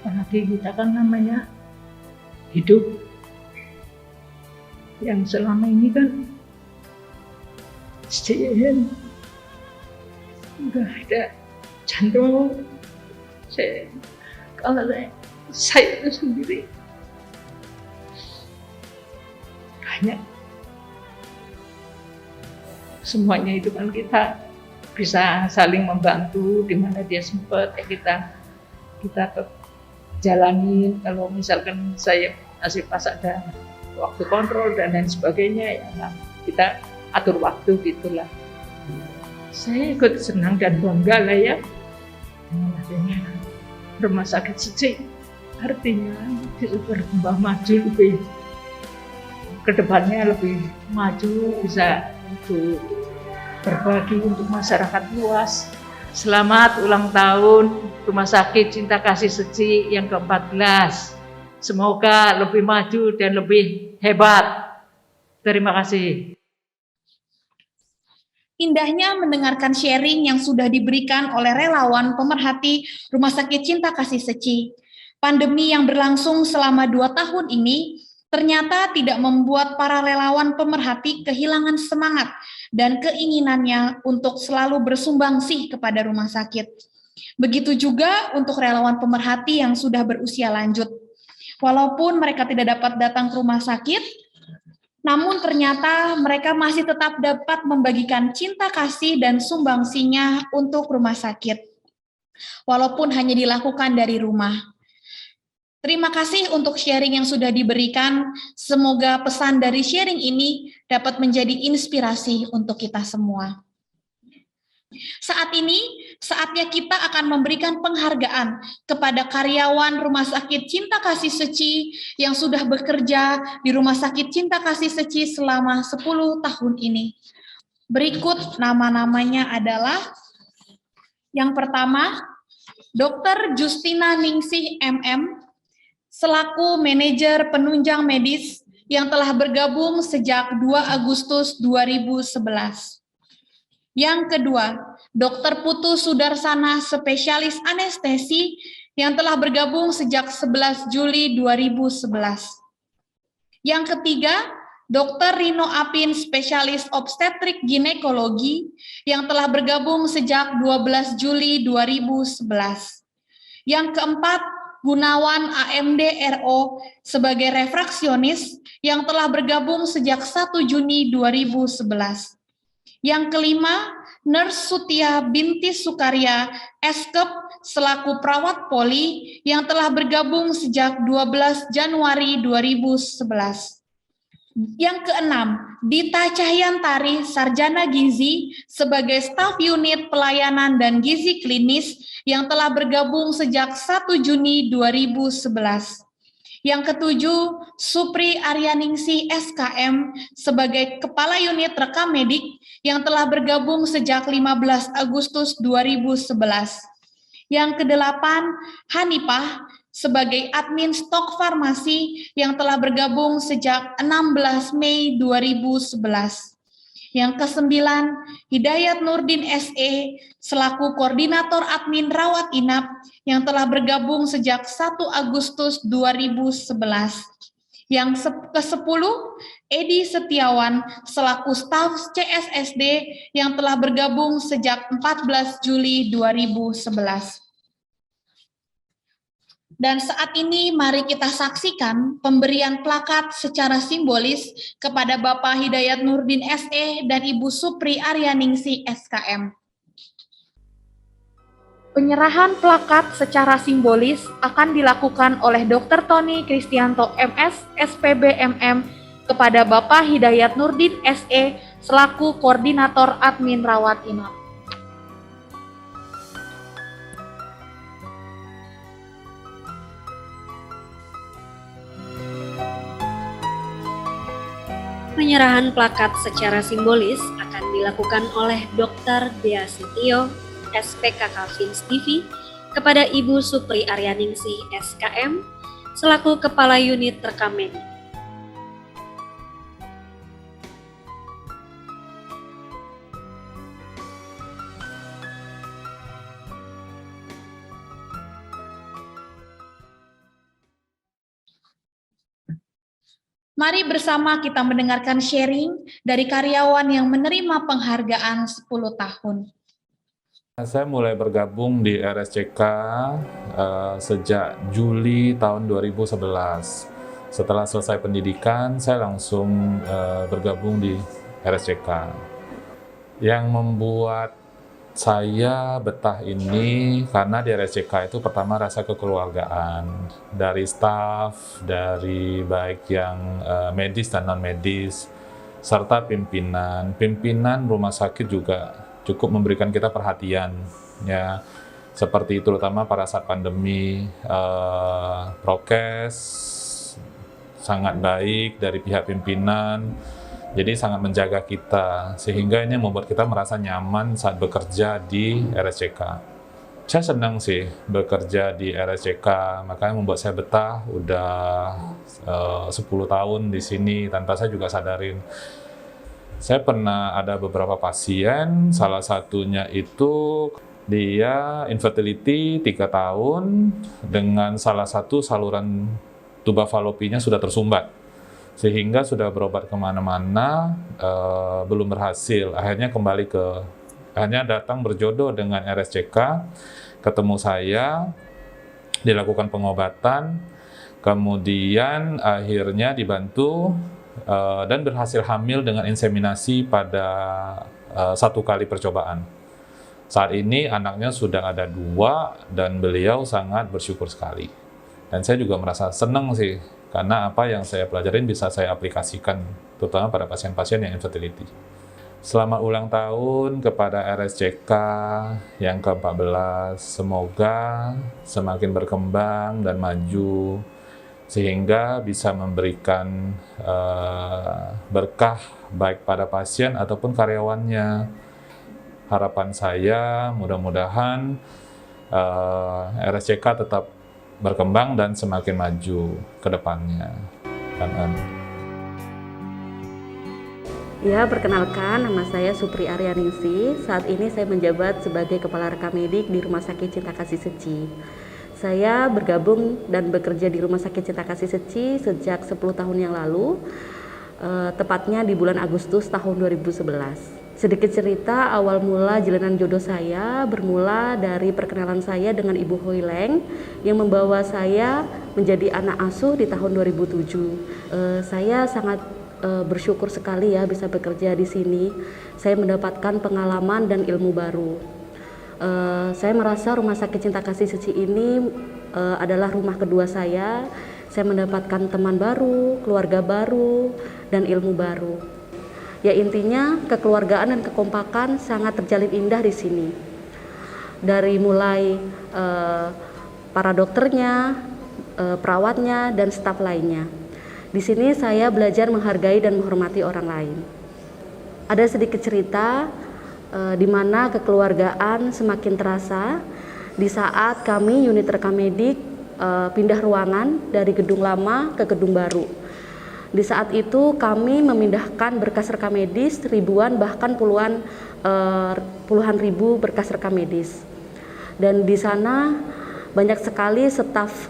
apalagi kita kan namanya hidup yang selama ini kan Jen udah ada jantung. Kalau saya itu sendiri banyak, semuanya itu kan kita bisa saling membantu, di mana dia sempat ya kita jalanin. Kalau misalkan saya masih pas ada waktu kontrol dan lain sebagainya ya nah, kita atur waktu gitulah. Saya ikut senang dan bangga lah ya dengan adanya Rumah Sakit Seci, artinya berkembang maju, lebih kedepannya lebih maju, bisa untuk berbagi untuk masyarakat luas. Selamat ulang tahun Rumah Sakit Cinta Kasih Seci yang ke-14. Semoga lebih maju dan lebih hebat. Terima kasih. Indahnya mendengarkan sharing yang sudah diberikan oleh relawan pemerhati Rumah Sakit Cinta Kasih Seci. Pandemi yang berlangsung selama 2 tahun ini ternyata tidak membuat para relawan pemerhati kehilangan semangat dan keinginannya untuk selalu bersumbangsi kepada rumah sakit. Begitu juga untuk relawan pemerhati yang sudah berusia lanjut. Walaupun mereka tidak dapat datang ke rumah sakit, namun ternyata mereka masih tetap dapat membagikan cinta kasih dan sumbangsinya untuk rumah sakit, walaupun hanya dilakukan dari rumah. Terima kasih untuk sharing yang sudah diberikan. Semoga pesan dari sharing ini dapat menjadi inspirasi untuk kita semua. Saat ini, saatnya kita akan memberikan penghargaan kepada karyawan Rumah Sakit Cinta Kasih Seci yang sudah bekerja di Rumah Sakit Cinta Kasih Seci selama 10 tahun ini. Berikut nama-namanya adalah, yang pertama, Dr. Justina Ningsih MM, selaku manajer penunjang medis yang telah bergabung sejak 2 Agustus 2011. Yang kedua, Dr. Putu Sudarsana, spesialis anestesi yang telah bergabung sejak 11 Juli 2011. Yang ketiga, Dr. Rino Apin, spesialis obstetrik ginekologi yang telah bergabung sejak 12 Juli 2011. Yang keempat, Gunawan AMD RO sebagai refraksionis yang telah bergabung sejak 1 Juni 2011. Yang kelima, Nurse Sutia binti Sukarya, Eskep, selaku perawat poli yang telah bergabung sejak 12 Januari 2011. Yang keenam, Dita Cahyantari, sarjana gizi, sebagai staf unit pelayanan dan gizi klinis yang telah bergabung sejak 1 Juni 2011. Yang ketujuh, Supri Aryaningsih SKM sebagai Kepala Unit Rekam Medik yang telah bergabung sejak 15 Agustus 2011. Yang kedelapan, Hanifah sebagai Admin Stok Farmasi yang telah bergabung sejak 16 Mei 2011. Yang kesembilan, Hidayat Nurdin SE selaku Koordinator Admin Rawat Inap yang telah bergabung sejak 1 Agustus 2011. Yang ke-10, Edi Setiawan selaku staf CSSD yang telah bergabung sejak 14 Juli 2011. Dan saat ini mari kita saksikan pemberian plakat secara simbolis kepada Bapak Hidayat Nurdin SE dan Ibu Supri Aryaningsih SKM. Penyerahan plakat secara simbolis akan dilakukan oleh Dr. Tony Kristianto MS, SPB MM, kepada Bapak Hidayat Nurdin SE selaku Koordinator Admin Rawat Inap. Penyerahan plakat secara simbolis akan dilakukan oleh Dr. Dea Setio, SPKK Fins TV, kepada Ibu Supri Aryaningsih SKM, selaku Kepala Unit Rekam Medik. Mari bersama kita mendengarkan sharing dari karyawan yang menerima penghargaan 10 tahun. Saya mulai bergabung di RSCK sejak Juli tahun 2011. Setelah selesai pendidikan, saya langsung bergabung di RSCK. Yang membuat saya betah ini karena di RSCK itu pertama rasa kekeluargaan dari staf, dari baik yang medis dan non-medis, serta pimpinan rumah sakit juga cukup memberikan kita perhatian, ya seperti itu, terutama pada saat pandemi. Prokes sangat baik dari pihak pimpinan. Jadi sangat menjaga kita, sehingga ini membuat kita merasa nyaman saat bekerja di RSCK. Saya senang sih bekerja di RSCK, makanya membuat saya betah, udah 10 tahun di sini tanpa saya juga sadarin. Saya pernah ada beberapa pasien, salah satunya itu dia infertility 3 tahun dengan salah satu saluran tuba falopinya sudah tersumbat. Sehingga sudah berobat kemana-mana, belum berhasil. Akhirnya datang berjodoh dengan RSCK, ketemu saya, dilakukan pengobatan, kemudian akhirnya dibantu dan berhasil hamil dengan inseminasi pada 1 kali percobaan. Saat ini anaknya sudah ada 2 dan beliau sangat bersyukur sekali. Dan saya juga merasa senang sih, Karena apa yang saya pelajarin bisa saya aplikasikan, terutama pada pasien-pasien yang infertility. Selamat ulang tahun kepada RSCK yang ke-14. Semoga semakin berkembang dan maju, sehingga bisa memberikan berkah baik pada pasien ataupun karyawannya. Harapan saya mudah-mudahan RSCK tetap berkembang dan semakin maju ke depannya. Ya, perkenalkan, nama saya Supri Aryaningsi. Saat ini saya menjabat sebagai Kepala Rekamedik di Rumah Sakit Cinta Kasih Seci. Saya bergabung dan bekerja di Rumah Sakit Cinta Kasih Seci sejak 10 tahun yang lalu, tepatnya di bulan Agustus tahun 2011. Sedikit cerita awal mula jalanan jodoh saya bermula dari perkenalan saya dengan Ibu Hoileng yang membawa saya menjadi anak asuh di tahun 2007. Saya sangat bersyukur sekali ya bisa bekerja di sini. Saya mendapatkan pengalaman dan ilmu baru. Saya merasa Rumah Sakit Cinta Kasih Seci ini adalah rumah kedua saya. Saya mendapatkan teman baru, keluarga baru, dan ilmu baru. Ya intinya kekeluargaan dan kekompakan sangat terjalin indah di sini. Dari mulai para dokternya, perawatnya, dan staf lainnya. Di sini saya belajar menghargai dan menghormati orang lain. Ada sedikit cerita di mana kekeluargaan semakin terasa di saat kami unit rekamedik pindah ruangan dari gedung lama ke gedung baru. Di saat itu kami memindahkan berkas rekam medis ribuan bahkan puluhan ribu berkas rekam medis. Dan di sana banyak sekali staf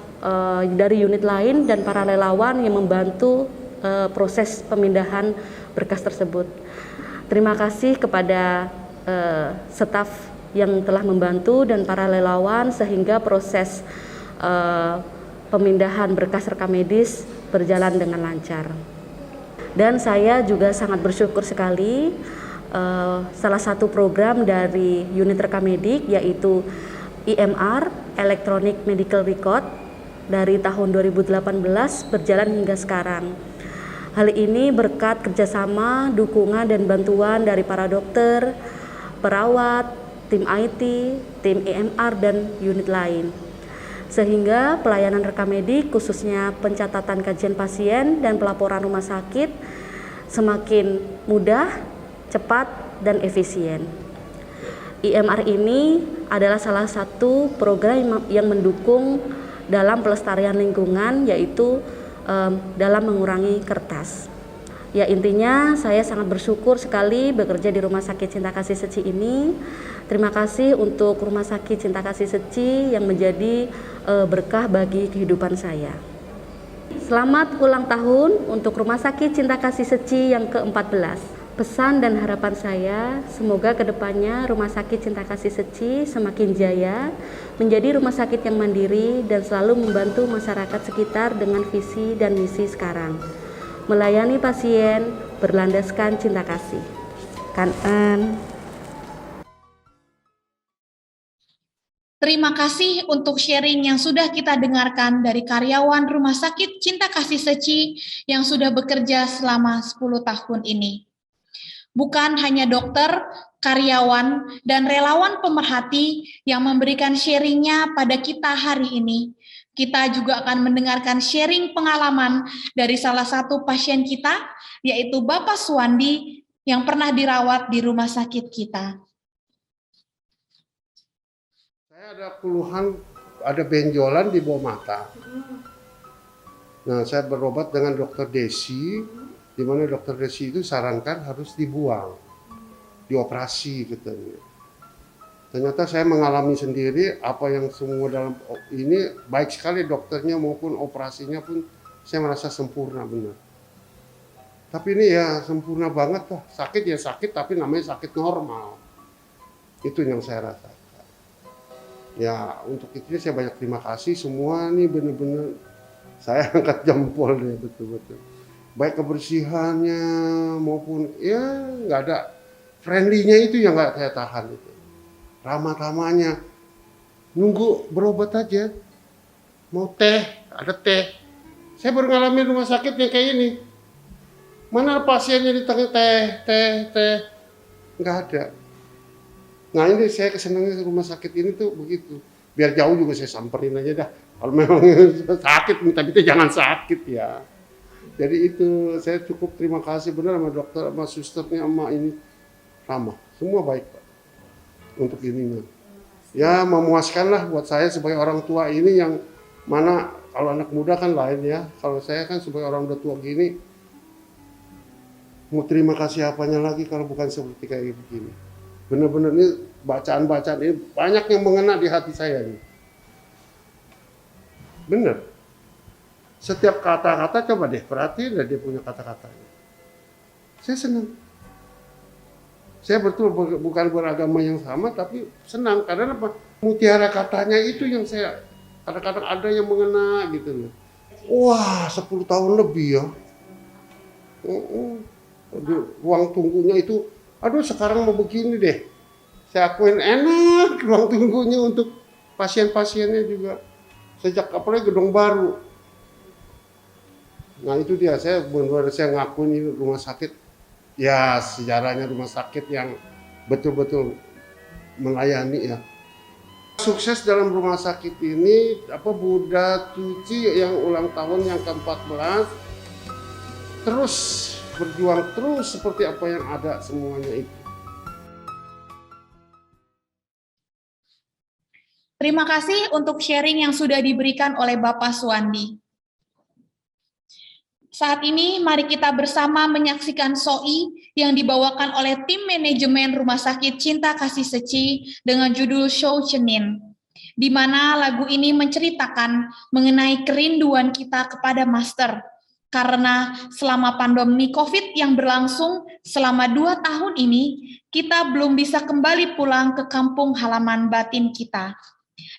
dari unit lain dan para relawan yang membantu proses pemindahan berkas tersebut. Terima kasih kepada staf yang telah membantu dan para relawan sehingga proses pemindahan berkas rekam medis berjalan dengan lancar. Dan saya juga sangat bersyukur sekali salah satu program dari unit rekamedik yaitu EMR, Electronic Medical Record, dari tahun 2018 berjalan hingga sekarang. Hal ini berkat kerjasama, dukungan, dan bantuan dari para dokter, perawat, tim IT, tim EMR, dan unit lain. Sehingga pelayanan rekamedik khususnya pencatatan kajian pasien dan pelaporan rumah sakit semakin mudah, cepat, dan efisien. EMR ini adalah salah satu program yang mendukung dalam pelestarian lingkungan, yaitu dalam mengurangi kertas. Ya intinya saya sangat bersyukur sekali bekerja di Rumah Sakit Cinta Kasih Seci ini. Terima kasih untuk Rumah Sakit Cinta Kasih Seci yang menjadi berkah bagi kehidupan saya. Selamat ulang tahun untuk Rumah Sakit Cinta Kasih Seci yang ke-14. Pesan dan harapan saya, semoga kedepannya Rumah Sakit Cinta Kasih Seci semakin jaya, menjadi rumah sakit yang mandiri dan selalu membantu masyarakat sekitar dengan visi dan misi sekarang. Melayani pasien berlandaskan cinta kasih. Kanan. Terima kasih untuk sharing yang sudah kita dengarkan dari karyawan Rumah Sakit Cinta Kasih Seci yang sudah bekerja selama 10 tahun ini. Bukan hanya dokter, karyawan, dan relawan pemerhati yang memberikan sharingnya pada kita hari ini. Kita juga akan mendengarkan sharing pengalaman dari salah satu pasien kita, yaitu Bapak Suwandi yang pernah dirawat di rumah sakit kita. Saya ada keluhan, ada benjolan di bawah mata. Nah, saya berobat dengan dokter Desi, di mana dokter Desi itu sarankan harus dibuang, dioperasi katanya. Ternyata saya mengalami sendiri apa yang semua dalam ini baik sekali dokternya maupun operasinya pun saya merasa sempurna benar. Tapi ini ya sempurna banget lah, sakit ya sakit tapi namanya sakit normal. Itu yang saya rasa. Ya untuk itu saya banyak terima kasih semua nih benar-benar saya angkat jempol deh betul-betul. Baik kebersihannya maupun ya nggak ada friendly-nya itu yang nggak saya tahan itu. Ramah-ramahnya nunggu berobat aja. Mau teh, ada teh. Saya baru ngalamin rumah sakit yang kayak ini. Mana pasiennya di tengah teh, nggak ada. Nah ini saya kesenangan rumah sakit ini tuh begitu. Biar jauh juga saya samperin aja dah. Kalau memang sakit, tapi itu jangan sakit ya. Jadi itu saya cukup terima kasih benar sama dokter, sama susternya, sama ini ramah. Semua baik Pak. Untuk ini. Ya memuaskan lah buat saya sebagai orang tua ini yang mana kalau anak muda kan lain ya. Kalau saya kan sebagai orang udah tua gini, mau terima kasih apanya lagi kalau bukan seperti kayak begini. Benar-benar ini bacaan-bacaan ini banyak yang mengena di hati saya ini. Benar. Setiap kata-kata coba deh perhatiin dia punya kata-katanya. Saya senang. Saya betul bukan beragama yang sama tapi senang karena apa? Mutiara katanya itu yang saya kadang-kadang ada yang mengena gitu loh. Wah, 10 tahun lebih ya. Ruang tunggunya itu, aduh sekarang mau begini deh. Saya akuin enak ruang tunggunya untuk pasien-pasiennya juga. Sejak apalagi gedung baru. Nah itu dia, saya benar-benar saya ngakuin ini rumah sakit. Ya sejarahnya rumah sakit yang betul-betul melayani ya. Sukses dalam rumah sakit ini Buddha Tuci yang ulang tahun yang ke-14 terus berjuang terus seperti apa yang ada semuanya itu. Terima kasih untuk sharing yang sudah diberikan oleh Bapak Suwandi. Saat ini mari kita bersama menyaksikan SOI yang dibawakan oleh tim manajemen Rumah Sakit Cinta Kasih Seci dengan judul Show Cenin, di mana lagu ini menceritakan mengenai kerinduan kita kepada Master, karena selama pandemi COVID yang berlangsung selama 2 tahun ini, kita belum bisa kembali pulang ke kampung halaman batin kita.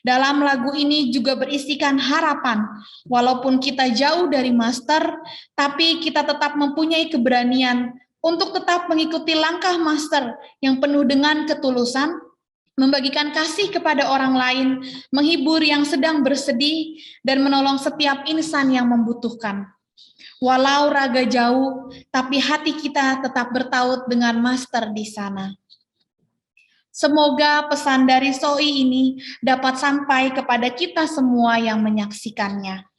Dalam lagu ini juga berisikan harapan, walaupun kita jauh dari Master, tapi kita tetap mempunyai keberanian untuk tetap mengikuti langkah Master yang penuh dengan ketulusan, membagikan kasih kepada orang lain, menghibur yang sedang bersedih, dan menolong setiap insan yang membutuhkan. Walau raga jauh, tapi hati kita tetap bertaut dengan Master di sana. Semoga pesan dari SOI ini dapat sampai kepada kita semua yang menyaksikannya.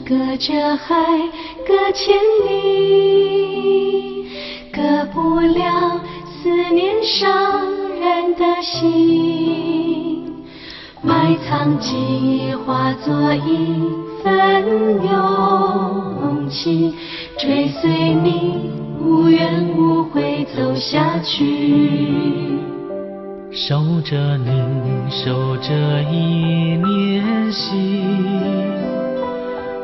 隔着海，隔千里，隔不了思念伤人的心。埋藏记忆化作一份勇气，追随你无怨无悔走下去。守着你，守着一念心，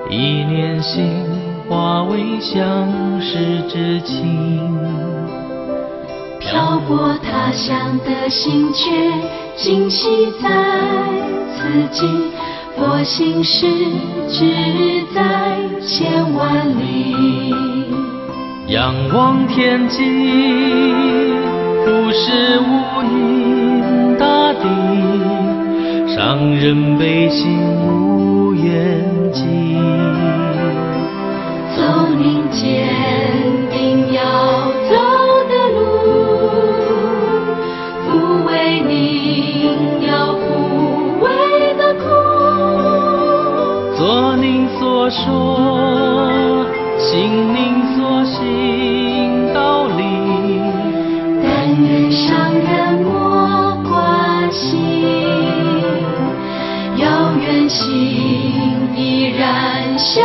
一念心化为相识之情。漂泊他乡的心却今夕在此际，佛心事只在千万里。仰望天际，俯视无垠大地，伤人悲心无缘际。走您坚定要走的路，抚慰您要抚慰的苦。做您所说，行您所行道理。但愿伤人莫关心，遥远心依然相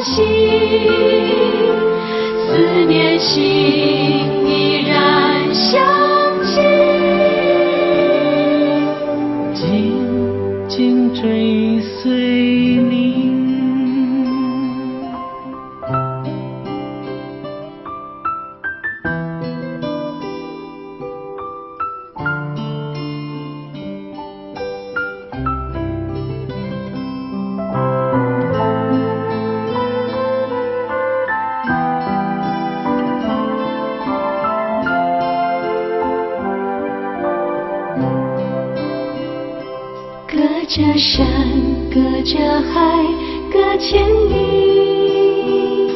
信，思念心依然相信，紧紧追随您。着山，隔着海，隔千里，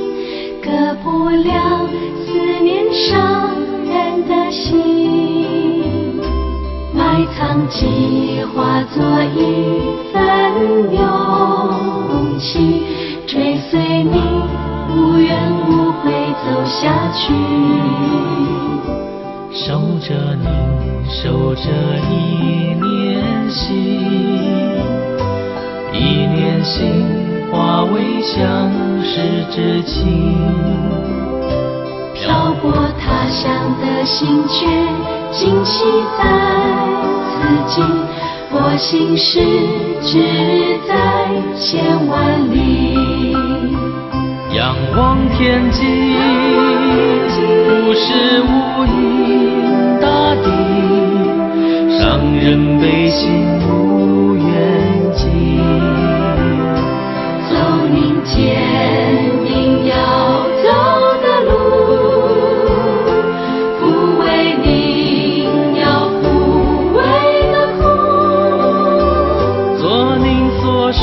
隔不了思念伤人的心。埋藏计划作一份勇气，追随你无怨无悔走下去。守着你，守着一念心，一念心化为相识之情。漂泊他乡的心却惊奇在此境，我心事只在千万里。仰望天际，不是无垠大地，伤人悲心无远近。走您坚定要走的路，抚慰您要抚慰的苦。做您所说，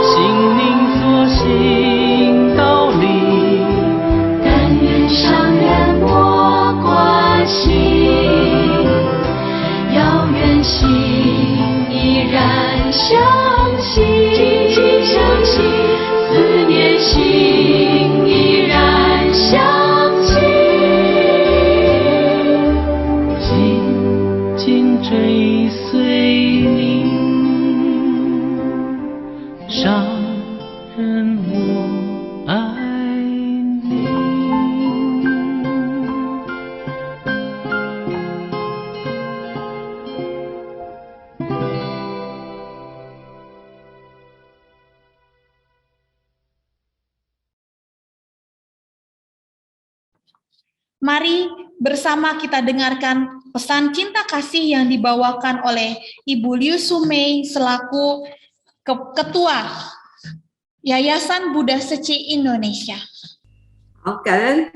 行您所行道理。但愿伤人莫关心，要愿心依然相信，相信思念心依然相信，紧紧追随您，伤人我爱你。Mari bersama kita dengarkan pesan cinta kasih yang dibawakan oleh Ibu Liu Sumei selaku Ketua Yayasan Buddha Seci Indonesia. 好，感恩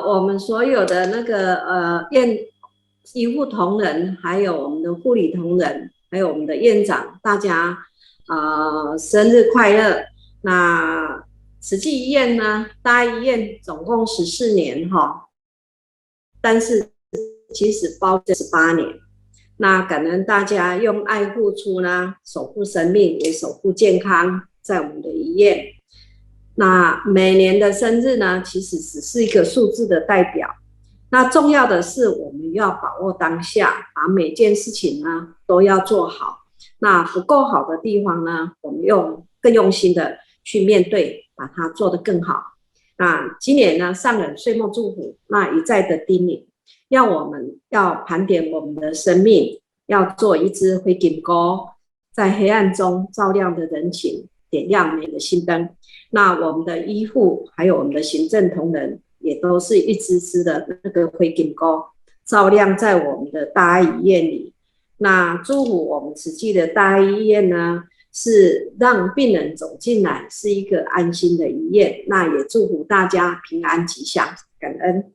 我们所有的那个医护同仁，还有我们的护理同仁，还有我们的院长，大家生日快乐！那慈济医院呢，大医院总共14年哈。但是其实包18年，那感恩大家用爱付出呢，守护生命，也守护健康，在我们的医院。那每年的生日呢，其实只是一个数字的代表。那重要的是，我们要把握当下，把每件事情呢都要做好。那不够好的地方呢，我们更用心的去面对，把它做得更好。那今年呢，上人岁末祝福，那一再的叮咛，让我们要盘点我们的生命，要做一支灰金钩，在黑暗中照亮的人群，点亮美的心灯。那我们的医护还有我们的行政同仁，也都是一支支的那个灰金钩，照亮在我们的大爱医院里。那祝福我们慈济的大爱医院呢，是让病人走进来是一个安心的医院，那也祝福大家平安吉祥，感恩。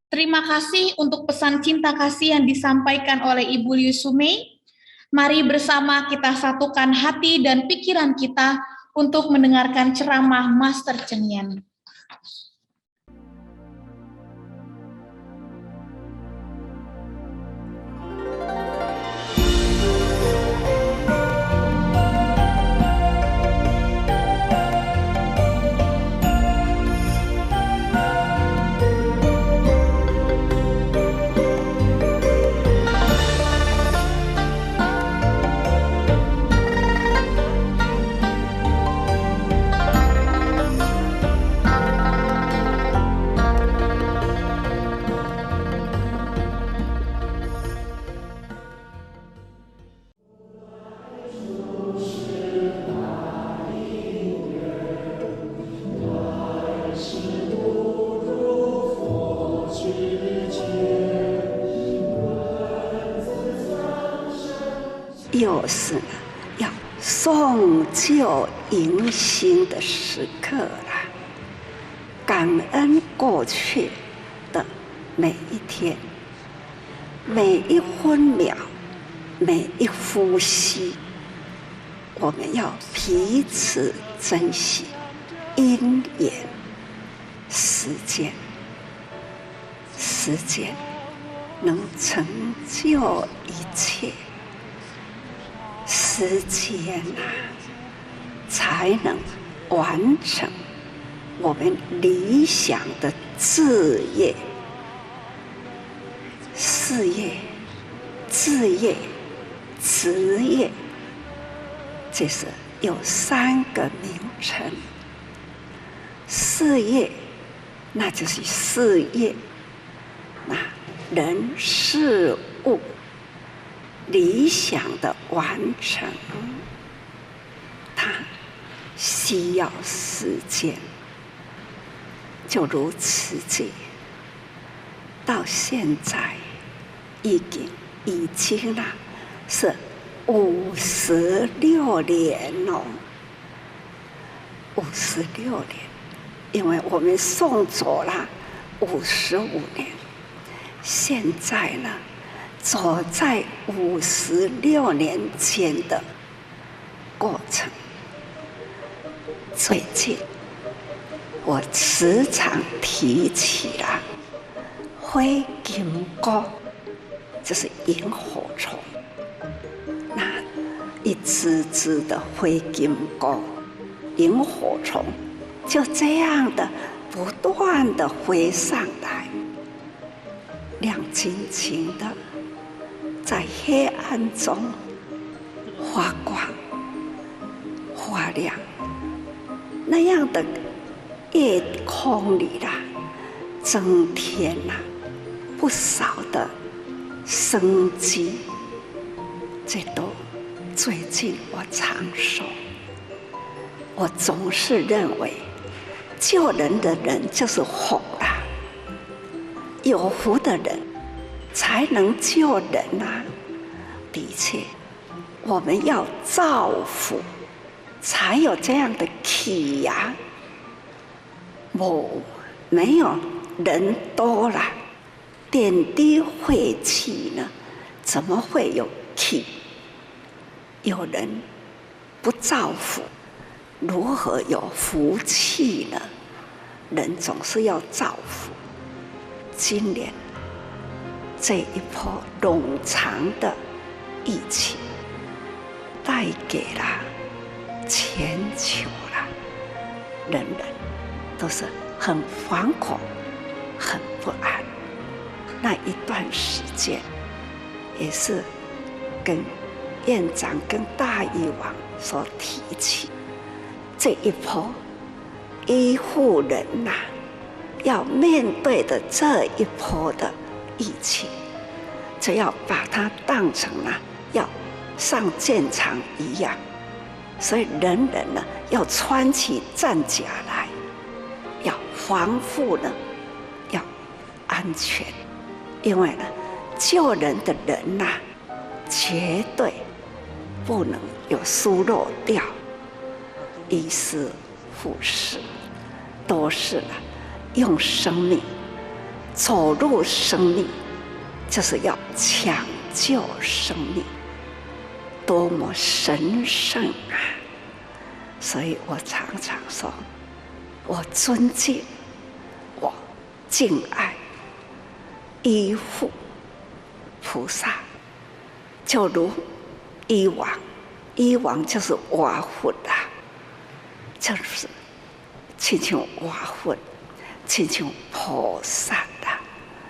Terima kasih untuk pesan cinta kasih yang disampaikan oleh Ibu Liu Sumei. Mari bersama kita satukan hati dan pikiran kita untuk mendengarkan ceramah Master Cheng Yen.又是要送旧迎新的时刻了，感恩过去的每一天，每一分秒，每一呼吸，我们要彼此珍惜。因缘，时间能成就一切，时间才能完成我们理想的志业。事业、志业、职业，这是有3个名称。事业，那就是事业，那人事物理想的完成，它需要时间。就如慈济到现在已经是56年了，56年，因为我们送走了55年，现在呢，走在56年间的过程。最近我时常提起了灰金菇，就是萤火虫，那一只只的灰金菇，萤火虫就这样的不断的飞上来，亮晶晶的，在黑暗中发光发亮，那样的夜空里增添不少的生机。这都最近我常说，我总是认为救人的人就是福啦，有福的人才能救人啊。的确，我们要造福，才有这样的气呀。没有人多了，点滴晦气呢，怎么会有气？有人不造福，如何有福气呢？人总是要造福。今年这一波冗长的疫情，带给了全球人人都是很惶恐、很不安。那一段时间，也是跟院长、跟大医王所提起，这一波医护人要面对的这一波的疫情，就要把它当成要上战场一样，所以人人要穿起战甲来，要防护要安全，因为救人的人绝对不能有疏漏掉，医师、护士都是用生命走入生命，就是要抢救生命，多么神圣啊！所以我常常说，我尊敬、我敬爱医护菩萨，就如医王，医王就是活佛就是亲像活佛，亲像菩萨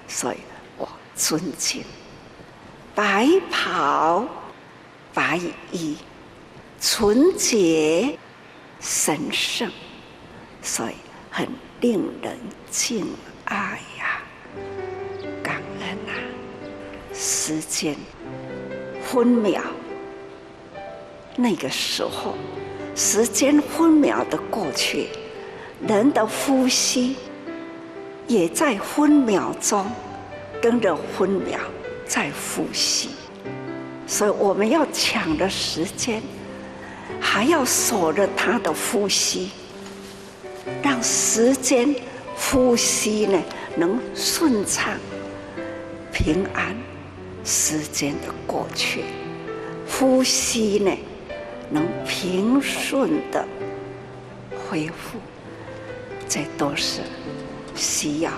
所以我尊敬白袍白衣，纯洁神圣，所以很令人敬爱感恩时间分秒，那个时候时间分秒的过去，人的呼吸也在分秒中跟着分秒在呼吸，所以我们要抢的时间，还要守着他的呼吸，让时间呼吸能顺畅平安，时间的过去，呼吸呢能平顺的恢复，这都是需要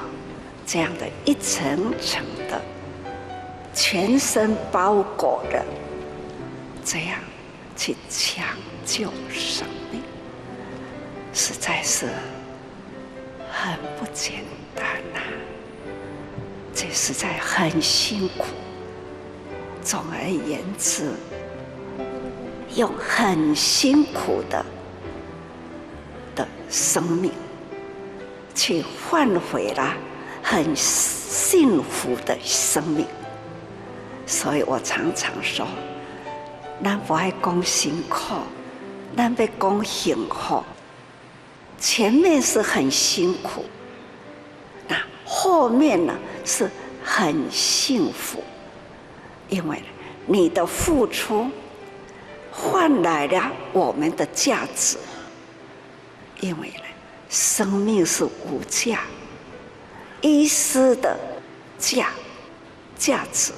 这样的一层层的全身包裹的，这样去抢救生命，实在是很不简单呐，这实在很辛苦。总而言之，用很辛苦的生命去换回了很幸福的生命。所以我常常说，咱不爱讲辛苦，咱要讲幸福。前面是很辛苦，那后面呢是很幸福，因为你的付出换来了我们的价值。因为呢，生命是无价，医师的价值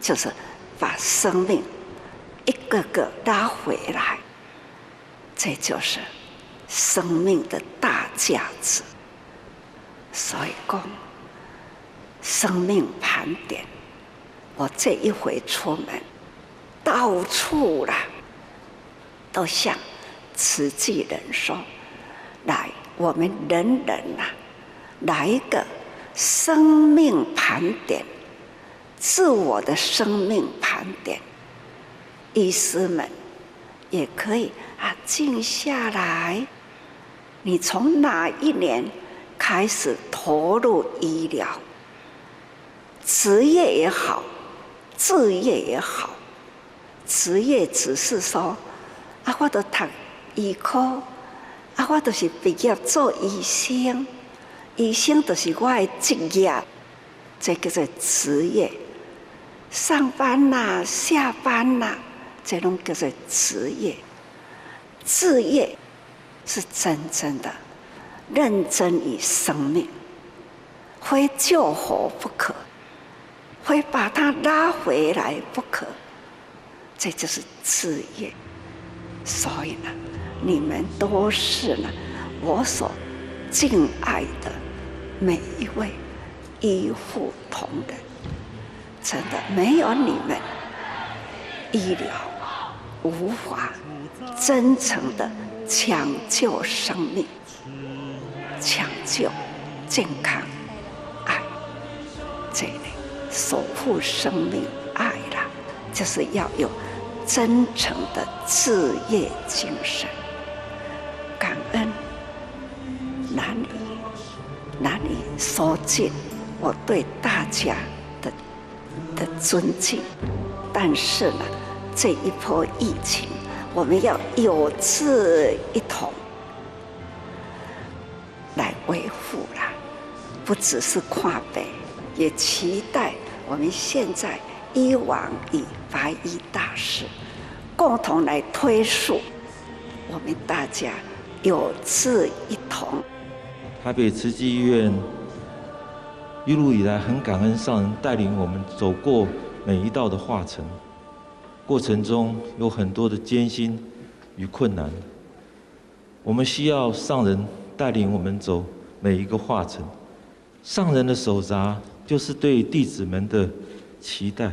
就是把生命一个个拉回来，这就是生命的大价值。所以讲生命盘点，我这一回出门，到处啦都向慈济人说，来，我们人人来一个生命盘点，自我的生命盘点。医师们也可以静下来，你从哪一年开始投入医疗？职业也好，志业也好。职业只是说，我都读医科，我就是毕业做医生，医生就是我的职业，这叫做职业。上班啦，下班啦，这种叫做职业。志业是真正的认真于生命，非救活不可，非把它拉回来不可，这就是志业。所以呢，你们都是呢我所敬爱的每一位医护同仁，真的没有你们，医疗无法真诚的抢救生命，抢救健康爱，这里守护生命爱啦，就是要有真诚的志业精神。感恩难以说尽我对大家的尊敬，但是呢，这一波疫情，我们要有志一同来维护啦，不只是看北，也期待我们现在以往以白衣大士共同来推述，我们大家有志一同。台北慈济医院一路以来很感恩上人带领我们走过每一道的化程，过程中有很多的艰辛与困难，我们需要上人带领我们走每一个化程。上人的手札就是对弟子们的期待，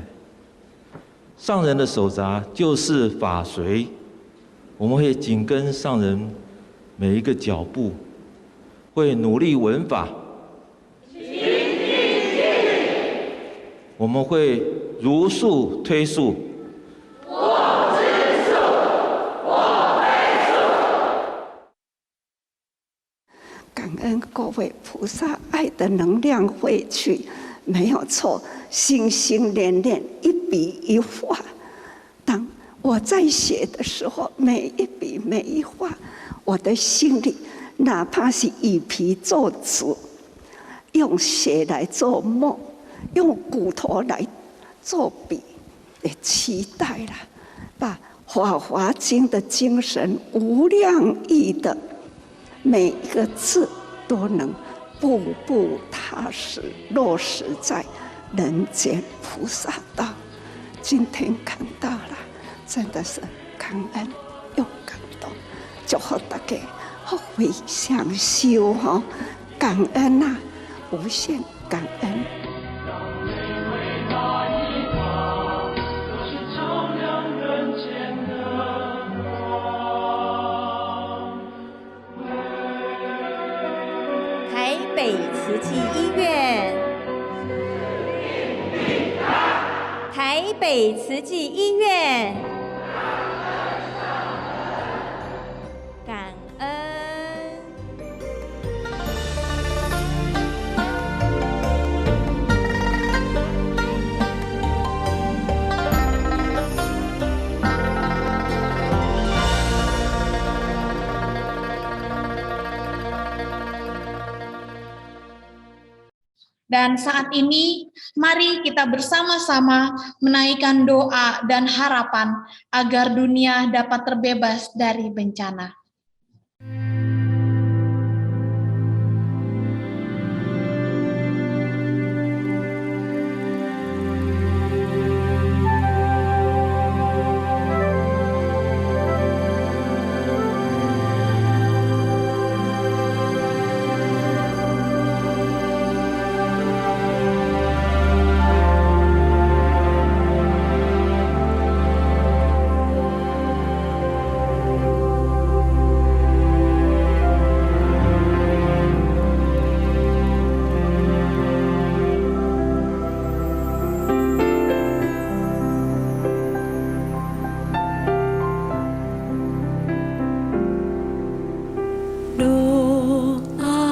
上人的手札就是法随，我们会紧跟上人每一个脚步，会努力闻法，我们会如数推述，我知数，我背数。感恩各位菩萨爱的能量汇聚，没有错，心心念念，一笔一画。当我在写的时候，每一笔每一画，我的心里哪怕是以皮做纸，用血来做梦，用骨头来做笔，也期待了，把《法华经》的精神无量义的每一个字都能步步踏实落实在人间菩萨道。今天看到了，真的是感恩又感动，祝福大家福慧双修哈，感恩呐、无限感恩。台北慈济医院，台北慈济医院，感恩。Dan saat ini, mari kita bersama-sama menaikkan doa dan harapan agar dunia dapat terbebas dari bencana.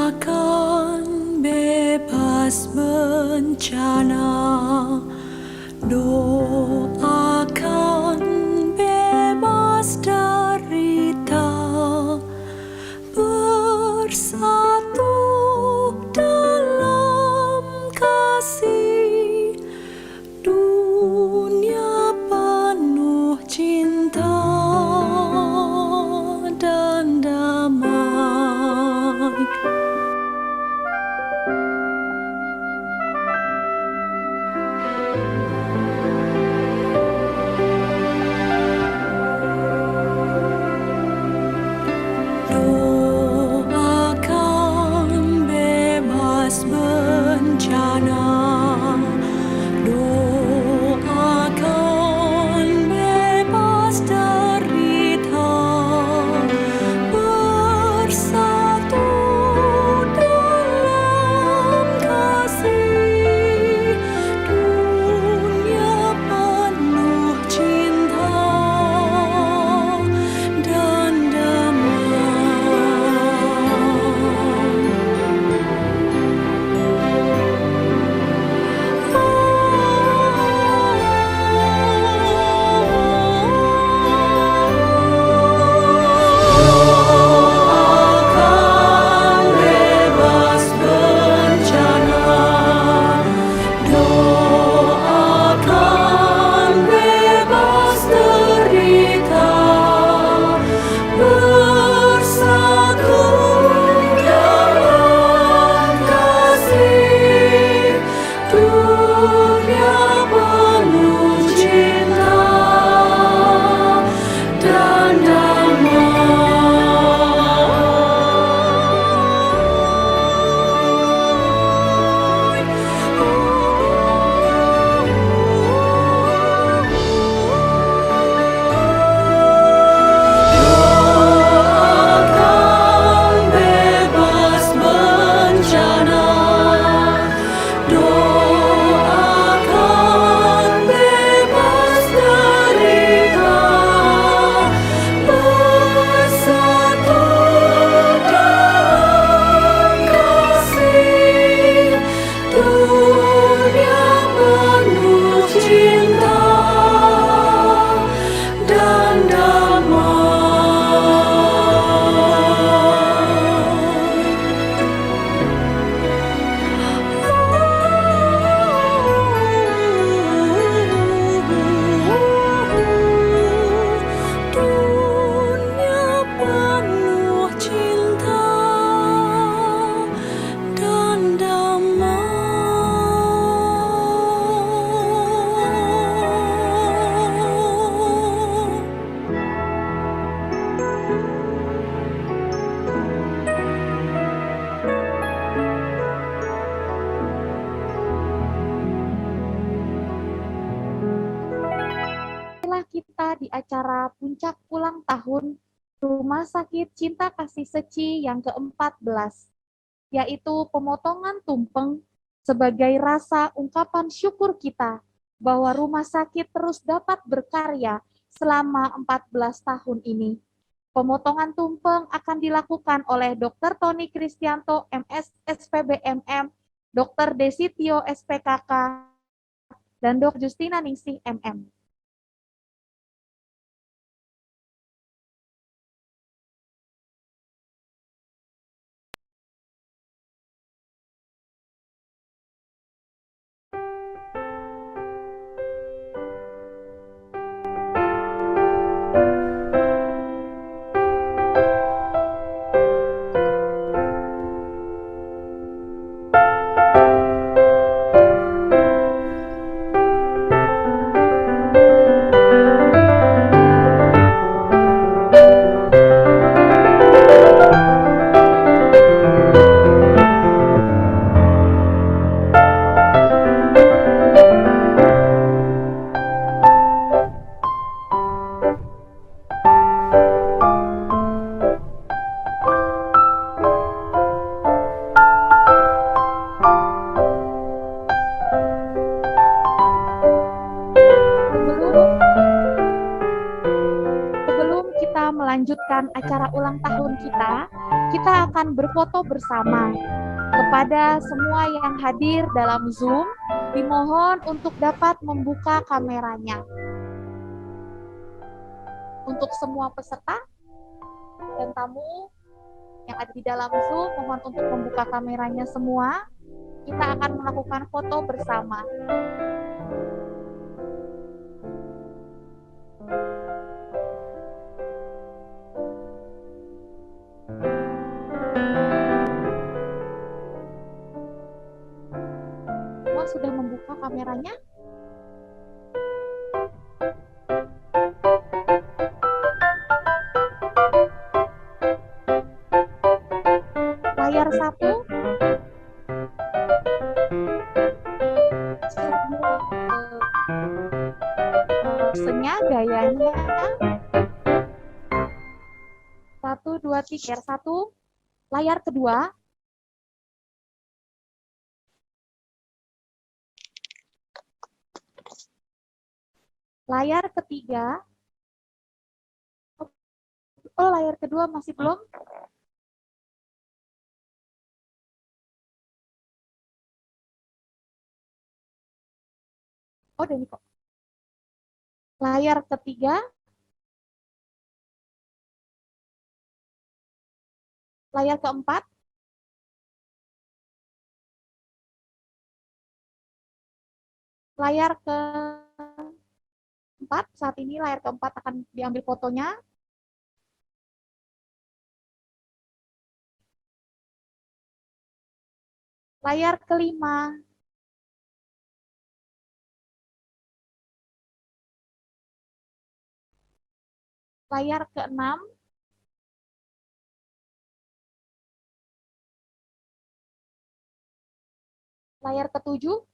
Doakan bebas bencana, doakan bebas derita, bersatu dalam kasih, dunia penuh cinta dan damai. acara puncak ulang tahun Rumah Sakit Cinta Kasih Seci yang ke-14, yaitu pemotongan tumpeng sebagai rasa ungkapan syukur kita bahwa rumah sakit terus dapat berkarya selama 14 tahun ini. Pemotongan tumpeng akan dilakukan oleh Dr. Tony Kristianto, MS, SPBMM, Dr. Desitio, SPKK, dan Dr. Justina Ningsih, MM. Melanjutkan acara ulang tahun kita akan berfoto bersama. Kepada semua yang hadir dalam Zoom, dimohon untuk dapat membuka kameranya. Untuk semua peserta dan tamu yang ada di dalam Zoom, mohon untuk membuka kameranya semua. Kita akan melakukan foto bersama. Sudah membuka kameranya? Layar 1. Posenya, gayanya. 1, 2, 3. Layar 1. Layar kedua. Layar ketiga. Oh, layar kedua masih belum. Oh, udah nih kok. Layar ketiga. Layar keempat. Layar keempat, saat ini layar keempat akan diambil fotonya. Layar kelima. Layar keenam. Layar ketujuh.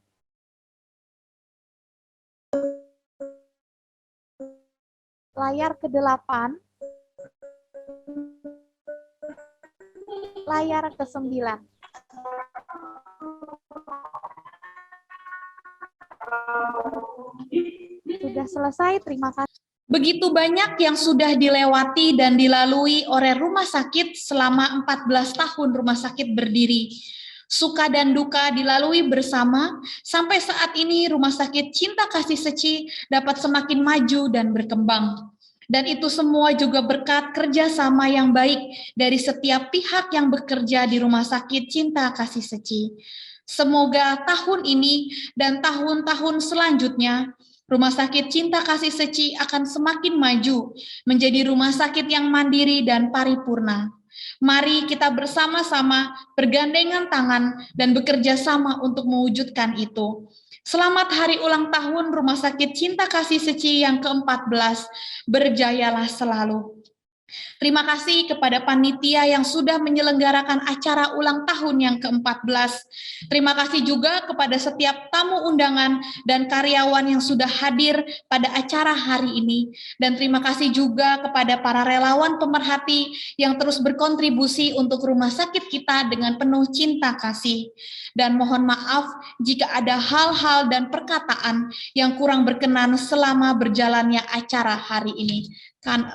Layar ke-8, layar ke-9. Sudah selesai, terima kasih. Begitu banyak yang sudah dilewati dan dilalui oleh rumah sakit selama 14 tahun rumah sakit berdiri. Suka dan duka dilalui bersama, sampai saat ini Rumah Sakit Cinta Kasih Seci dapat semakin maju dan berkembang. Dan itu semua juga berkat kerjasama yang baik dari setiap pihak yang bekerja di Rumah Sakit Cinta Kasih Seci. Semoga tahun ini dan tahun-tahun selanjutnya, Rumah Sakit Cinta Kasih Seci akan semakin maju, menjadi rumah sakit yang mandiri dan paripurna. Mari kita bersama-sama bergandengan tangan dan bekerja sama untuk mewujudkan itu. Selamat hari ulang tahun Rumah Sakit Cinta Kasih Seci yang ke-14. Berjayalah selalu. Terima kasih kepada panitia yang sudah menyelenggarakan acara ulang tahun yang ke-14. Terima kasih juga kepada setiap tamu undangan dan karyawan yang sudah hadir pada acara hari ini. Dan terima kasih juga kepada para relawan pemerhati yang terus berkontribusi untuk rumah sakit kita dengan penuh cinta kasih. Dan mohon maaf jika ada hal-hal dan perkataan yang kurang berkenan selama berjalannya acara hari ini. Kan